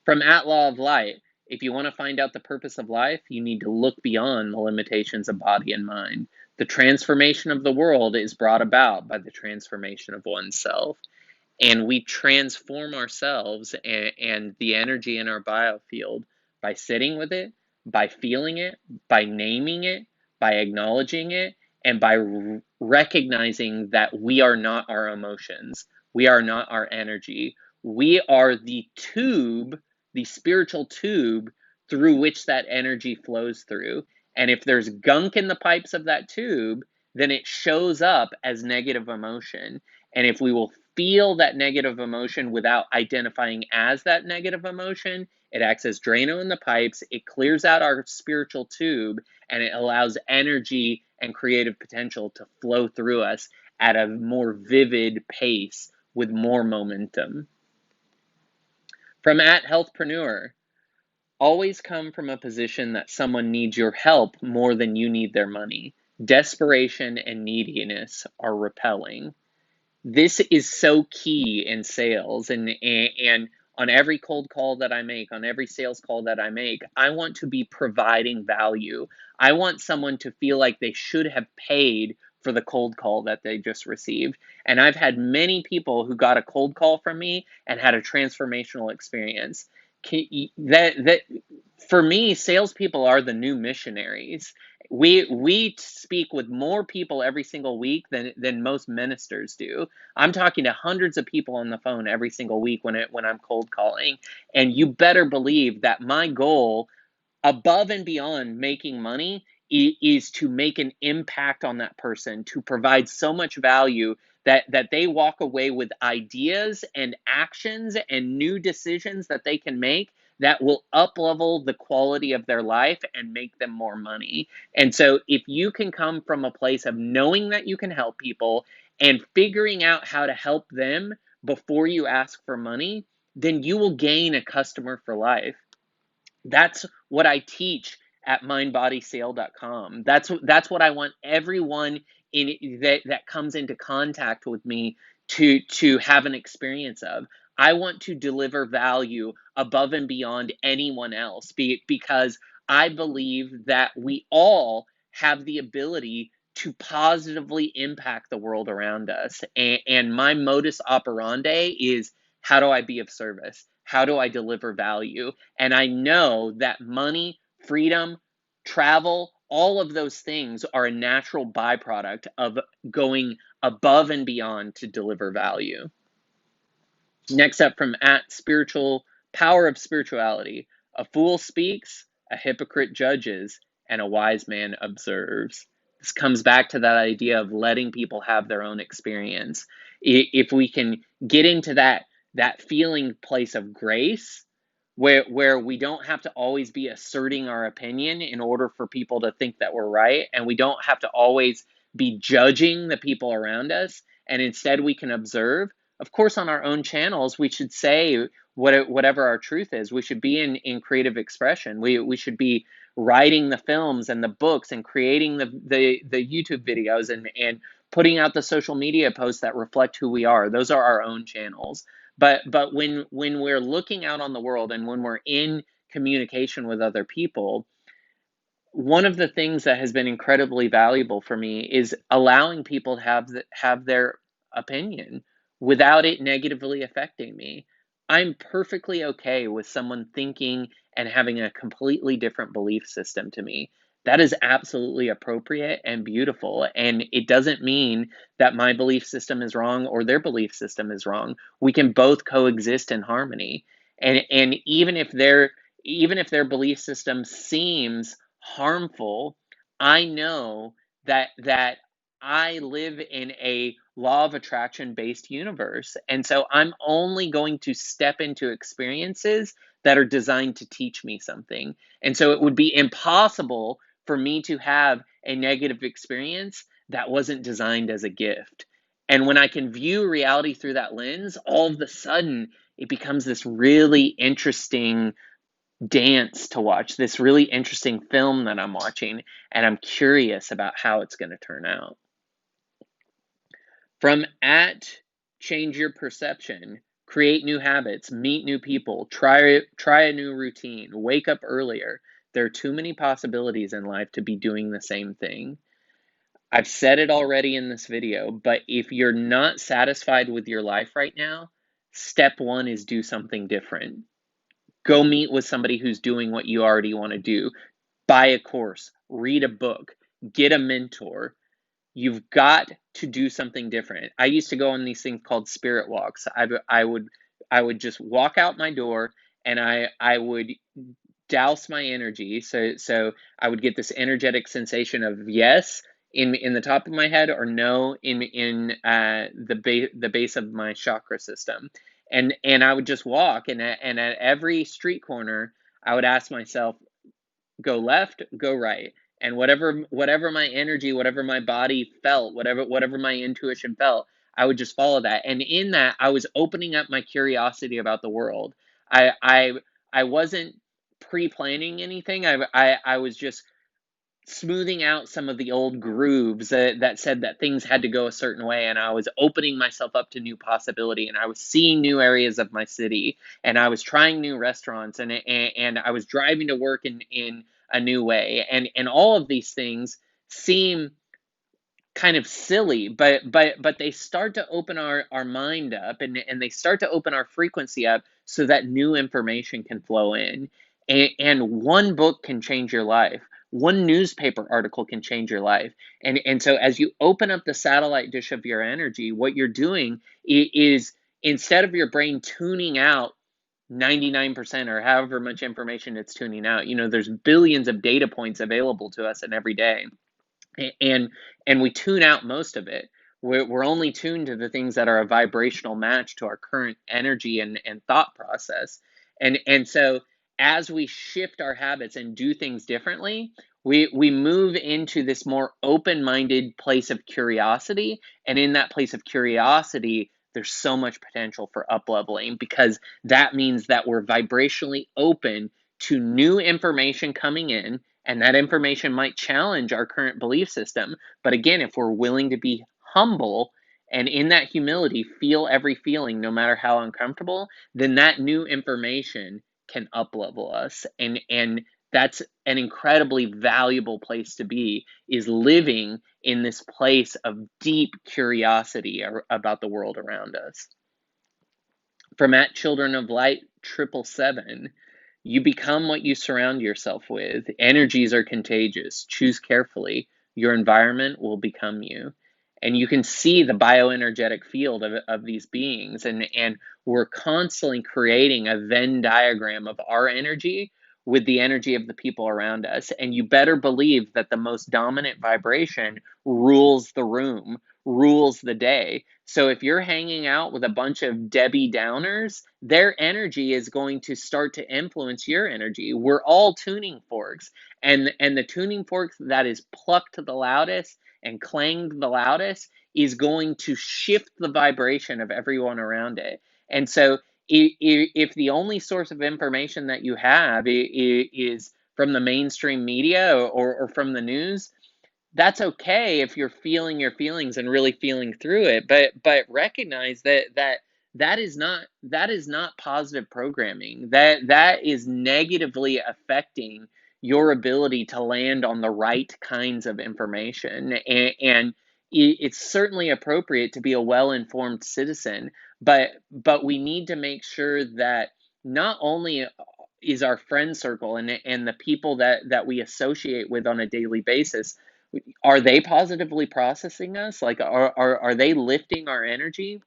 From At Law of Light, if you want to find out the purpose of life, you need to look beyond the limitations of body and mind. The transformation of the world is brought about by the transformation of oneself. And we transform ourselves and the energy in our biofield by sitting with it, by feeling it, by naming it, by acknowledging it, and by recognizing that we are not our emotions. We are not our energy. We are the tube, the spiritual tube through which that energy flows through. And if there's gunk in the pipes of that tube, then it shows up as negative emotion. And if we will feel that negative emotion without identifying as that negative emotion, it acts as Drano in the pipes, it clears out our spiritual tube, and it allows energy and creative potential to flow through us at a more vivid pace with more momentum. From At Healthpreneur, always come from a position that someone needs your help more than you need their money. Desperation and neediness are repelling. This is so key in sales, and on every cold call that I make, on every sales call that I make, I want to be providing value. I want someone to feel like they should have paid for the cold call that they just received. And I've had many people who got a cold call from me and had a transformational experience. That for me, salespeople are the new missionaries. We speak with more people every single week than most ministers do. I'm talking to hundreds of people on the phone every single week when I'm cold calling, and you better believe that my goal, above and beyond making money, is to make an impact on that person, to provide so much value that they walk away with ideas and actions and new decisions that they can make that will up-level the quality of their life and make them more money. And so if you can come from a place of knowing that you can help people and figuring out how to help them before you ask for money, then you will gain a customer for life. That's what I teach at mindbodysale.com. That's what I want everyone in that comes into contact with me to have an experience of. I want to deliver value above and beyond anyone else, because I believe that we all have the ability to positively impact the world around us. And my modus operandi is, how do I be of service? How do I deliver value? And I know that money, freedom, travel, all of those things are a natural byproduct of going above and beyond to deliver value. Next up, from At Spiritual Power of Spirituality, a fool speaks, a hypocrite judges, and a wise man observes. This comes back to that idea of letting people have their own experience. If we can get into that feeling place of grace, where we don't have to always be asserting our opinion in order for people to think that we're right, and we don't have to always be judging the people around us, and instead we can observe. Of course, on our own channels, we should say whatever our truth is. We should be in creative expression. We should be writing the films and the books and creating the YouTube videos and putting out the social media posts that reflect who we are. Those are our own channels. But when we're looking out on the world and when we're in communication with other people, one of the things that has been incredibly valuable for me is allowing people to have their opinion without it negatively affecting me. I'm perfectly okay with someone thinking and having a completely different belief system to me. That is absolutely appropriate and beautiful. And it doesn't mean that my belief system is wrong or their belief system is wrong. We can both coexist in harmony. And even if their belief system seems harmful, I know that I live in a law of attraction based universe. And so I'm only going to step into experiences that are designed to teach me something. And so it would be impossible for me to have a negative experience that wasn't designed as a gift. And when I can view reality through that lens, all of a sudden it becomes this really interesting dance to watch, this really interesting film that I'm watching, and I'm curious about how it's going to turn out. From at change your perception, create new habits, meet new people, try a new routine, wake up earlier. There are too many possibilities in life to be doing the same thing. I've said it already in this video, but if you're not satisfied with your life right now, step one is do something different. Go meet with somebody who's doing what you already want to do. Buy a course, read a book, get a mentor. You've got to do something different. I used to go on these things called spirit walks. I would just walk out my door, and I would douse my energy. So I would get this energetic sensation of yes in the top of my head, or no in the base of my chakra system. And I would just walk, and at every street corner I would ask myself, go left, go right. And whatever my energy, whatever my body felt, whatever my intuition felt, I would just follow that. And in that, I was opening up my curiosity about the world. I wasn't pre-planning anything. I was just smoothing out some of the old grooves that said that things had to go a certain way, and I was opening myself up to new possibility, and I was seeing new areas of my city, and I was trying new restaurants, and I was driving to work in a new way, and all of these things seem kind of silly, but they start to open our mind up, and they start to open our frequency up so that new information can flow in. And one book can change your life. One newspaper article can change your life. And so as you open up the satellite dish of your energy, what you're doing is, instead of your brain tuning out 99% or however much information it's tuning out, there's billions of data points available to us in every day, and we tune out most of it. We're only tuned to the things that are a vibrational match to our current energy and thought process. And so as we shift our habits and do things differently, we move into this more open-minded place of curiosity. And in that place of curiosity, there's so much potential for up-leveling, because that means that we're vibrationally open to new information coming in, and that information might challenge our current belief system. But again, if we're willing to be humble, and in that humility feel every feeling, no matter how uncomfortable, then that new information can up-level us. And that's an incredibly valuable place to be, is living in this place of deep curiosity about the world around us. From at Children of Light 777, you become what you surround yourself with. Energies are contagious. Choose carefully. Your environment will become you. And you can see the bioenergetic field of these beings. And we're constantly creating a Venn diagram of our energy with the energy of the people around us. And you better believe that the most dominant vibration rules the room, rules the day. So if you're hanging out with a bunch of Debbie Downers, their energy is going to start to influence your energy. We're all tuning forks, and the tuning fork that is plucked the loudest and clanged the loudest is going to shift the vibration of everyone around it. And so if the only source of information that you have is from the mainstream media or from the news, that's okay if you're feeling your feelings and really feeling through it, but recognize that is not positive programming. That is negatively affecting your ability to land on the right kinds of information. And it's certainly appropriate to be a well-informed citizen, but we need to make sure that not only is our friend circle and the people that we associate with on a daily basis, are they positively processing us? Like, are they lifting our energy,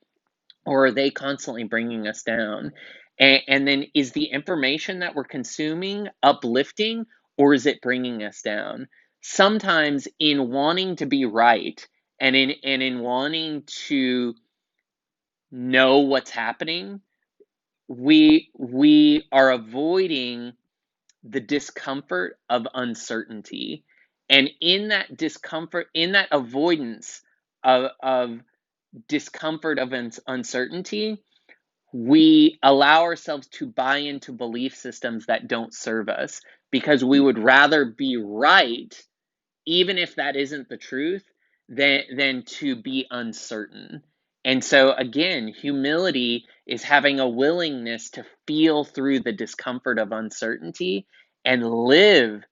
or are they constantly bringing us down? And then, is the information that we're consuming uplifting, or is it bringing us down? Sometimes, in wanting to be right, and in wanting to know what's happening, we are avoiding the discomfort of uncertainty. And in that discomfort, in that avoidance of discomfort of uncertainty, we allow ourselves to buy into belief systems that don't serve us because we would rather be right, even if that isn't the truth, than to be uncertain. And so, again, humility is having a willingness to feel through the discomfort of uncertainty and live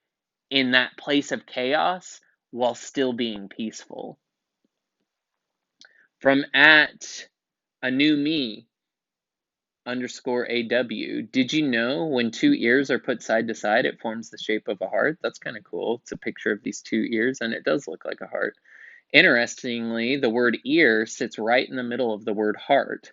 in that place of chaos while still being peaceful. From at a new me underscore AW. Did you know when two ears are put side to side, it forms the shape of a heart? That's kind of cool. It's a picture of these two ears, and it does look like a heart. Interestingly, the word ear sits right in the middle of the word heart.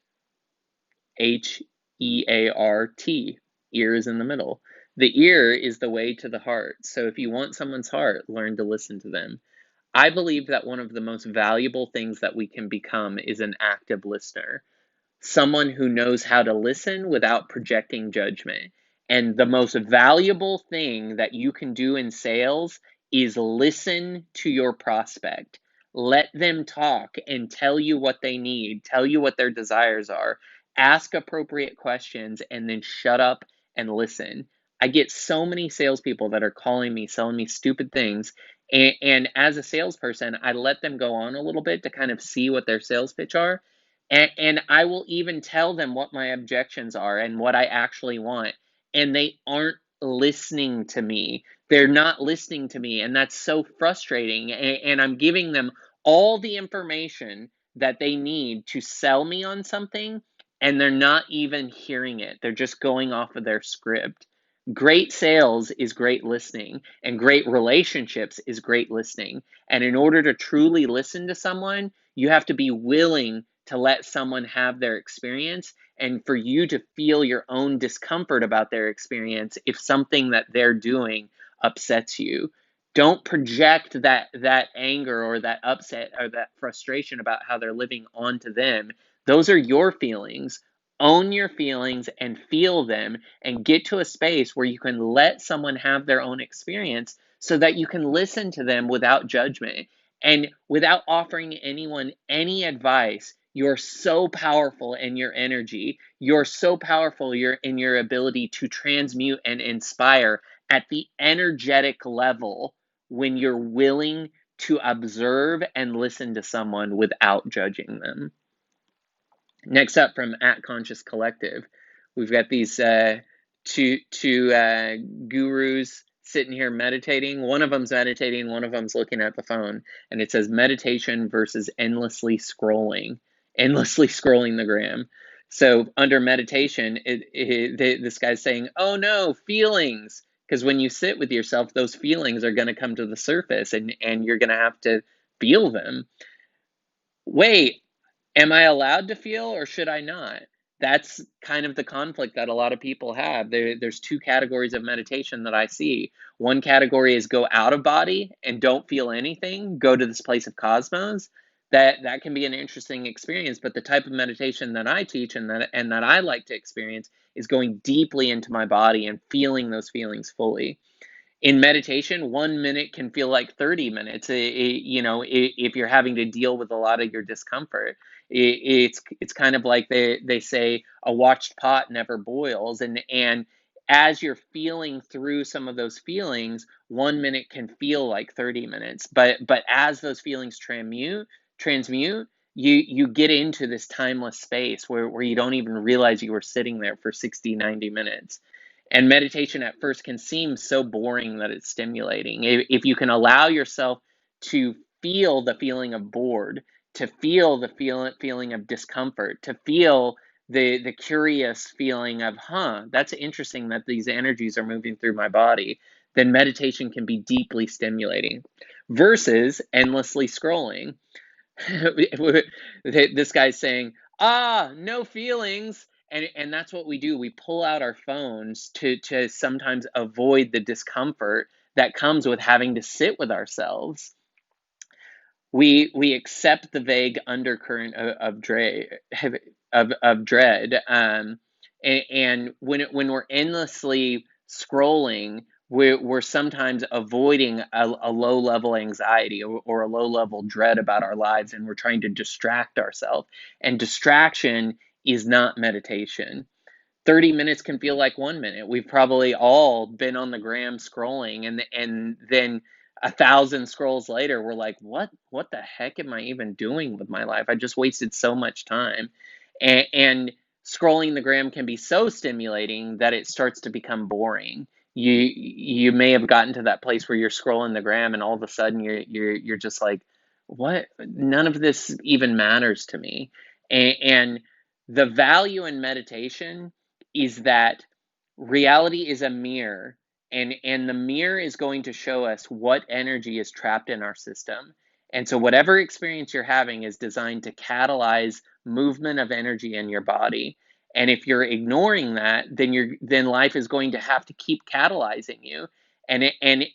Heart. Ear is in the middle. The ear is the way to the heart. So if you want someone's heart, learn to listen to them. I believe that one of the most valuable things that we can become is an active listener, someone who knows how to listen without projecting judgment. And the most valuable thing that you can do in sales is listen to your prospect. Let them talk and tell you what they need, tell you what their desires are. Ask appropriate questions and then shut up and listen. I get so many salespeople that are calling me, selling me stupid things. And as a salesperson, I let them go on a little bit to kind of see what their sales pitch are. And I will even tell them what my objections are and what I actually want. And they aren't listening to me. They're not listening to me. And that's so frustrating. And I'm giving them all the information that they need to sell me on something. And they're not even hearing it. They're just going off of their script. Great sales is great listening, and great relationships is great listening. And in order to truly listen to someone, you have to be willing to let someone have their experience and for you to feel your own discomfort about their experience if something that they're doing upsets you. Don't project that anger or that upset or that frustration about how they're living onto them. Those are your feelings. Own your feelings and feel them and get to a space where you can let someone have their own experience so that you can listen to them without judgment and without offering anyone any advice. You're so powerful in your energy. You're so powerful in your ability to transmute and inspire at the energetic level when you're willing to observe and listen to someone without judging them. Next up from At Conscious Collective, we've got these two gurus sitting here meditating. One of them's meditating, one of them's looking at the phone, and it says meditation versus endlessly scrolling the gram. So under meditation, this guy's saying, "Oh no, feelings." Because when you sit with yourself, those feelings are going to come to the surface, and you're going to have to feel them. Wait, am I allowed to feel or should I not? That's kind of the conflict that a lot of people have. There's two categories of meditation that I see. One category is go out of body and don't feel anything, go to this place of cosmos. That can be an interesting experience, but the type of meditation that I teach and that I like to experience is going deeply into my body and feeling those feelings fully. In meditation, 1 minute can feel like 30 minutes. If you're having to deal with a lot of your discomfort, it's kind of like they say a watched pot never boils, and as you're feeling through some of those feelings, 1 minute can feel like 30 minutes. But as those feelings transmute, you get into this timeless space where you don't even realize you were sitting there for 60, 90 minutes. And meditation at first can seem so boring that it's stimulating. If you can allow yourself to feel the feeling of bored, to feel the feeling of discomfort, to feel the curious feeling of, that's interesting that these energies are moving through my body, then meditation can be deeply stimulating versus endlessly scrolling. This guy's saying, no feelings. And that's what we do. We pull out our phones to sometimes avoid the discomfort that comes with having to sit with ourselves. We accept the vague undercurrent of dread, and when we're endlessly scrolling, we're sometimes avoiding a low level anxiety or a low level dread about our lives, and we're trying to distract ourselves. And distraction is not meditation. 30 minutes can feel like 1 minute. We've probably all been on the gram scrolling, and then 1,000 scrolls later, we're like, what the heck am I even doing with my life? I just wasted so much time. And scrolling the gram can be so stimulating that it starts to become boring. You may have gotten to that place where you're scrolling the gram and all of a sudden you're just like, what? None of this even matters to me. And the value in meditation is that reality is a mirror, and the mirror is going to show us what energy is trapped in our system. And so whatever experience you're having is designed to catalyze movement of energy in your body. And if you're ignoring that, then life is going to have to keep catalyzing you. And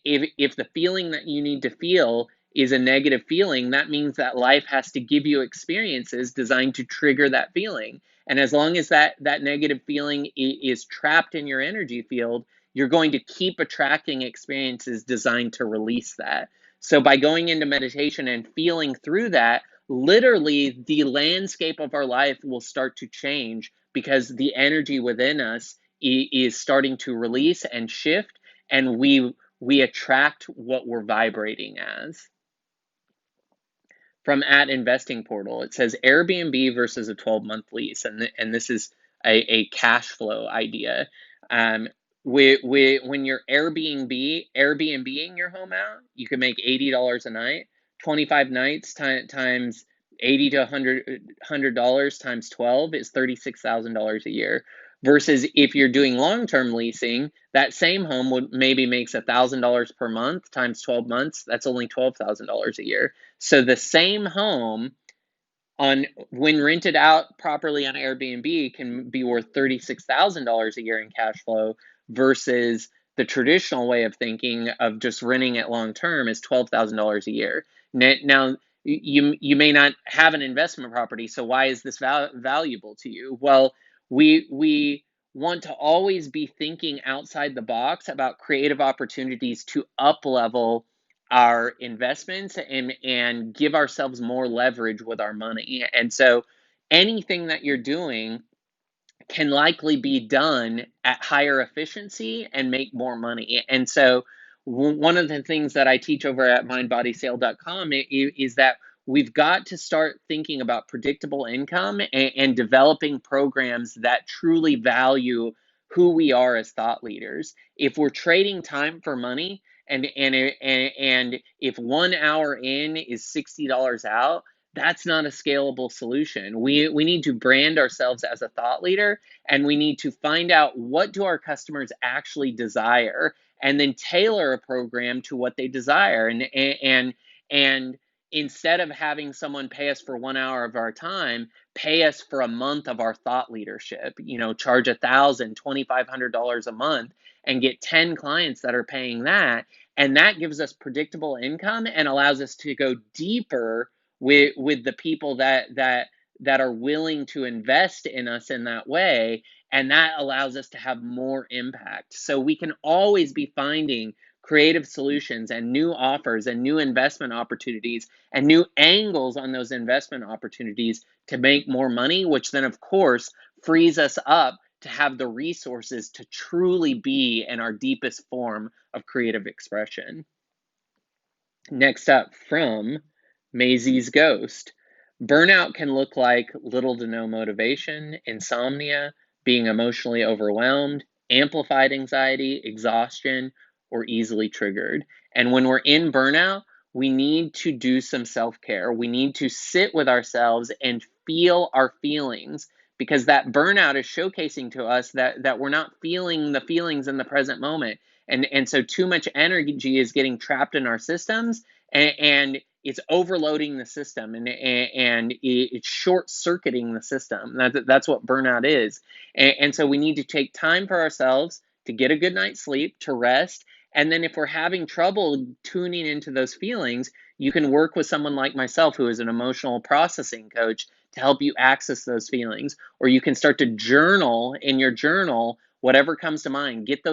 if the feeling that you need to feel is a negative feeling, that means that life has to give you experiences designed to trigger that feeling. And as long as that negative feeling is trapped in your energy field, you're going to keep attracting experiences designed to release that. So by going into meditation and feeling through that, literally the landscape of our life will start to change because the energy within us is starting to release and shift, and we attract what we're vibrating as. From at Investing Portal, it says Airbnb versus a 12-month lease, and this is a cash flow idea. Um, when you're Airbnb-ing your home out, you can make $80 a night. 25 nights times 80 to $100 times 12 is $36,000 a year. Versus if you're doing long-term leasing, that same home would maybe makes $1,000 per month times 12 months. That's only $12,000 a year. So the same home on when rented out properly on Airbnb can be worth $36,000 a year in cash flow versus the traditional way of thinking of just renting it long term is $12,000 a year. Now you may not have an investment property, so why is this valuable to you? Well, we want to always be thinking outside the box about creative opportunities to up level our investments and give ourselves more leverage with our money. And so anything that you're doing can likely be done at higher efficiency and make more money. And so one of the things that I teach over at mindbodysale.com is that we've got to start thinking about predictable income and developing programs that truly value who we are as thought leaders. If we're trading time for money, and if 1 hour in is $60 out, that's not a scalable solution. We need to brand ourselves as a thought leader, and we need to find out what do our customers actually desire, and then tailor a program to what they desire. And instead of having someone pay us for 1 hour of our time, pay us for a month of our thought leadership. Charge $1,000, $2,500 a month, and get 10 clients that are paying that. And that gives us predictable income and allows us to go deeper with the people that are willing to invest in us in that way, and that allows us to have more impact. So we can always be finding creative solutions and new offers and new investment opportunities and new angles on those investment opportunities to make more money, which then of course frees us up to have the resources to truly be in our deepest form of creative expression. Next up, from Maisie's Ghost. Burnout can look like little to no motivation, insomnia, being emotionally overwhelmed, amplified anxiety, exhaustion, or easily triggered. And when we're in burnout, we need to do some self-care. We need to sit with ourselves and feel our feelings, because that burnout is showcasing to us that we're not feeling the feelings in the present moment. And so too much energy is getting trapped in our systems, and it's overloading the system, and it's short-circuiting the system. That's what burnout is. And so we need to take time for ourselves to get a good night's sleep, to rest. And then if we're having trouble tuning into those feelings, you can work with someone like myself, who is an emotional processing coach, to help you access those feelings. Or you can start to journal in your journal whatever comes to mind. Get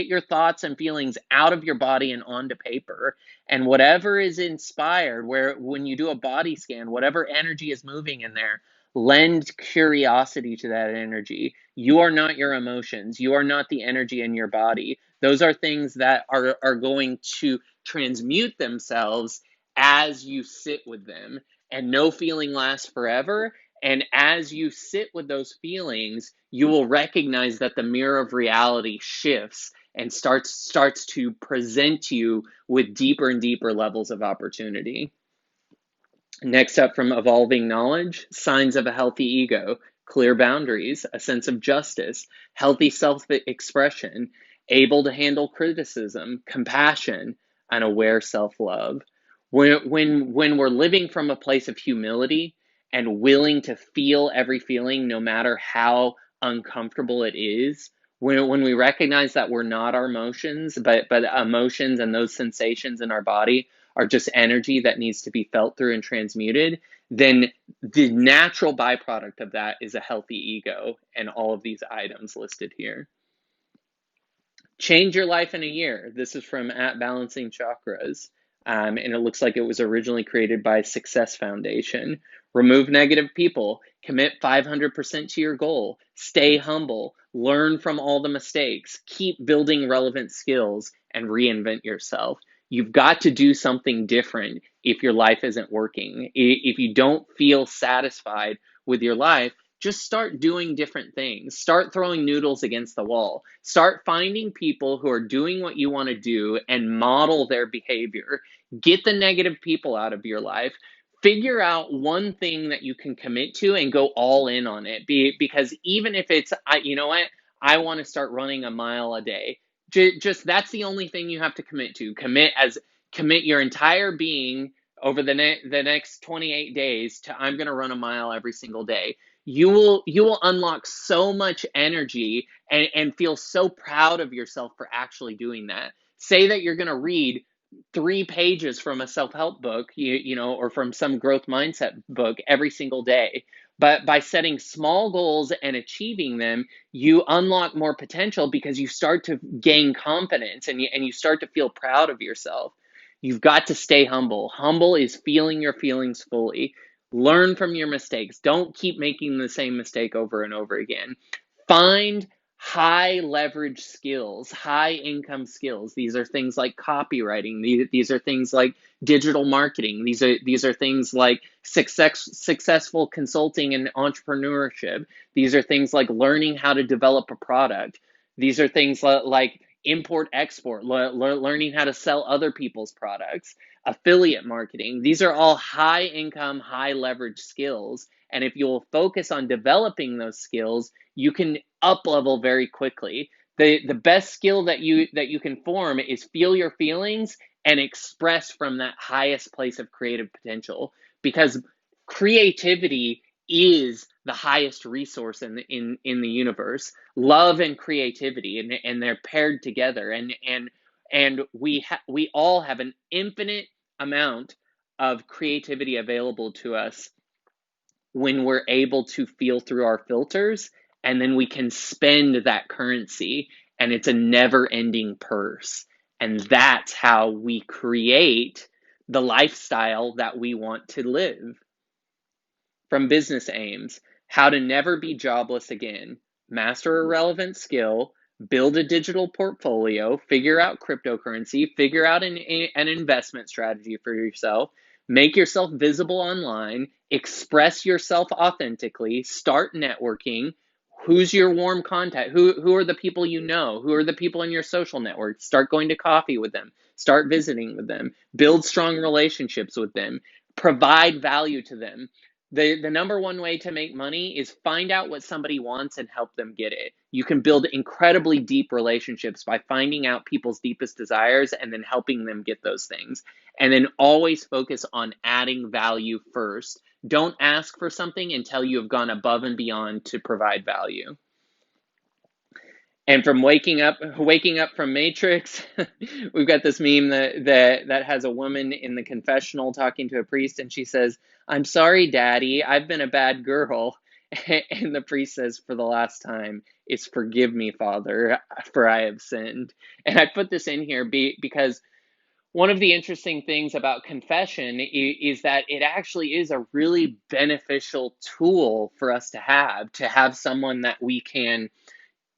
your thoughts and feelings out of your body and onto paper. And whatever is inspired, where when you do a body scan, whatever energy is moving in there, lend curiosity to that energy. You are not your emotions. You are not the energy in your body. Those are things that are going to transmute themselves as you sit with them. And no feeling lasts forever. And as you sit with those feelings, you will recognize that the mirror of reality shifts and starts to present you with deeper and deeper levels of opportunity. Next up, from Evolving Knowledge, signs of a healthy ego: clear boundaries, a sense of justice, healthy self-expression, able to handle criticism, compassion, and aware self-love. When we're living from a place of humility and willing to feel every feeling, no matter how uncomfortable it is, when we recognize that we're not our emotions, but emotions and those sensations in our body are just energy that needs to be felt through and transmuted, then the natural byproduct of that is a healthy ego and all of these items listed here. Change your life in a year. This is from @Balancing Chakras. And it looks like it was originally created by Success Foundation. Remove negative people. Commit 500% to your goal. Stay humble. Learn from all the mistakes. Keep building relevant skills and reinvent yourself. You've got to do something different if your life isn't working. If you don't feel satisfied with your life, just start doing different things. Start throwing noodles against the wall. Start finding people who are doing what you want to do and model their behavior. Get the negative people out of your life. Figure out one thing that you can commit to and go all in on it. Because even if it's, you know what, I want to start running a mile a day. Just that's the only thing you have to commit to. Commit your entire being over the next 28 days to, I'm going to run a mile every single day. You will unlock so much energy and feel so proud of yourself for actually doing that. Say that you're going to read 3 pages from a self-help book, or from some growth mindset book every single day. But by setting small goals and achieving them, you unlock more potential because you start to gain confidence and you start to feel proud of yourself. You've got to stay humble. Humble is feeling your feelings fully. Learn from your mistakes. Don't keep making the same mistake over and over again. Find high leverage skills, high income skills. These are things like copywriting. These are things like digital marketing. These are things like successful consulting and entrepreneurship. These are things like learning how to develop a product. These are things like import export, learning how to sell other people's products, affiliate marketing. These are all high income, high leverage skills. And if you'll focus on developing those skills, you can up level very quickly. The best skill that you can form is feel your feelings and express from that highest place of creative potential, because creativity is the highest resource in the universe. Love and creativity, and they're paired together, and we all have an infinite amount of creativity available to us when we're able to feel through our filters, and then we can spend that currency, and it's a never-ending purse. And that's how we create the lifestyle that we want to live. From Business Aims: how to never be jobless again. Master a relevant skill, build a digital portfolio, figure out cryptocurrency, figure out an investment strategy for yourself, make yourself visible online, express yourself authentically, start networking. Who's your warm contact? Who are the people you know? Who are the people in your social network? Start going to coffee with them. Start visiting with them. Build strong relationships with them. Provide value to them. The number one way to make money is find out what somebody wants and help them get it. You can build incredibly deep relationships by finding out people's deepest desires and then helping them get those things. And then always focus on adding value first. Don't ask for something until you have gone above and beyond to provide value. And from waking up from Matrix, we've got this meme that has a woman in the confessional talking to a priest, and she says, "I'm sorry, Daddy, I've been a bad girl." And the priest says, for the last time, is forgive me, Father, for I have sinned. And I put this in here because one of the interesting things about confession is that it actually is a really beneficial tool for us to have someone that we can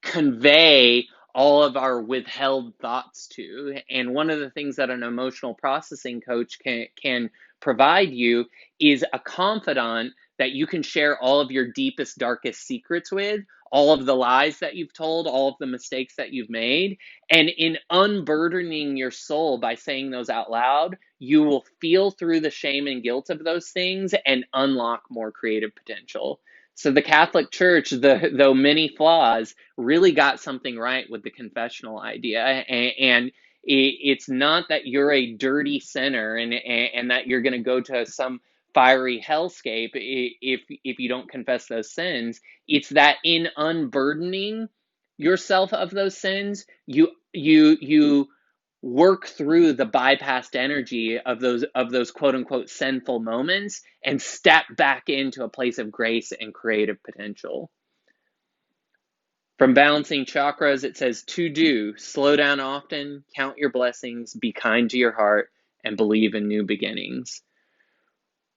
convey all of our withheld thoughts to. And one of the things that an emotional processing coach can provide you is a confidant that you can share all of your deepest, darkest secrets with, all of the lies that you've told, all of the mistakes that you've made. And in unburdening your soul by saying those out loud, you will feel through the shame and guilt of those things and unlock more creative potential. So the Catholic Church, though many flaws, really got something right with the confessional idea. And it's not that you're a dirty sinner and that you're going to go to some fiery hellscape if you don't confess those sins. It's that in unburdening yourself of those sins, you work through the bypassed energy of those quote unquote sinful moments and step back into a place of grace and creative potential. From Balancing Chakras, it says to do, slow down often, count your blessings, be kind to your heart, and believe in new beginnings.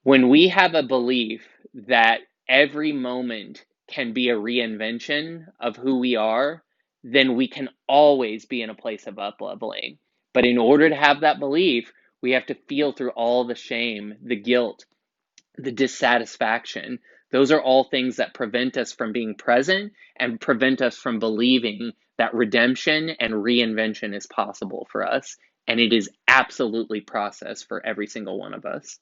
When we have a belief that every moment can be a reinvention of who we are, then we can always be in a place of up-leveling. But in order to have that belief, we have to feel through all the shame, the guilt, the dissatisfaction. Those are all things that prevent us from being present and prevent us from believing that redemption and reinvention is possible for us. And it is absolutely process for every single one of us.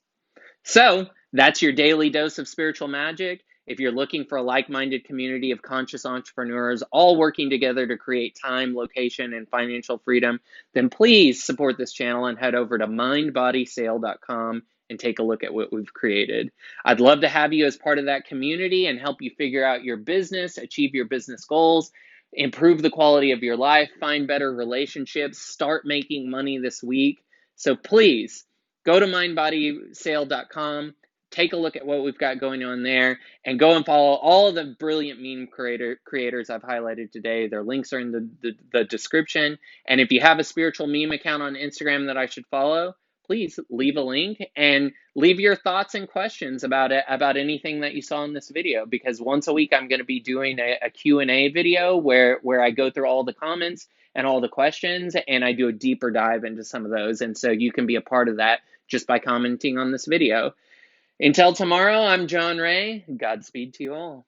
So that's your daily dose of spiritual magic. If you're looking for a like-minded community of conscious entrepreneurs all working together to create time, location, and financial freedom, then please support this channel and head over to mindbodysail.com and take a look at what we've created. I'd love to have you as part of that community and help you figure out your business, achieve your business goals, improve the quality of your life, find better relationships, start making money this week. So please, go to mindbodysail.com, take a look at what we've got going on there, and go and follow all of the brilliant meme creators I've highlighted today. Their links are in the description. And if you have a spiritual meme account on Instagram that I should follow, please leave a link and leave your thoughts and questions about anything that you saw in this video, because once a week I'm going to be doing a Q&A video where I go through all the comments and all the questions, and I do a deeper dive into some of those. And so you can be a part of that just by commenting on this video. Until tomorrow, I'm Jon Ray. Godspeed to you all.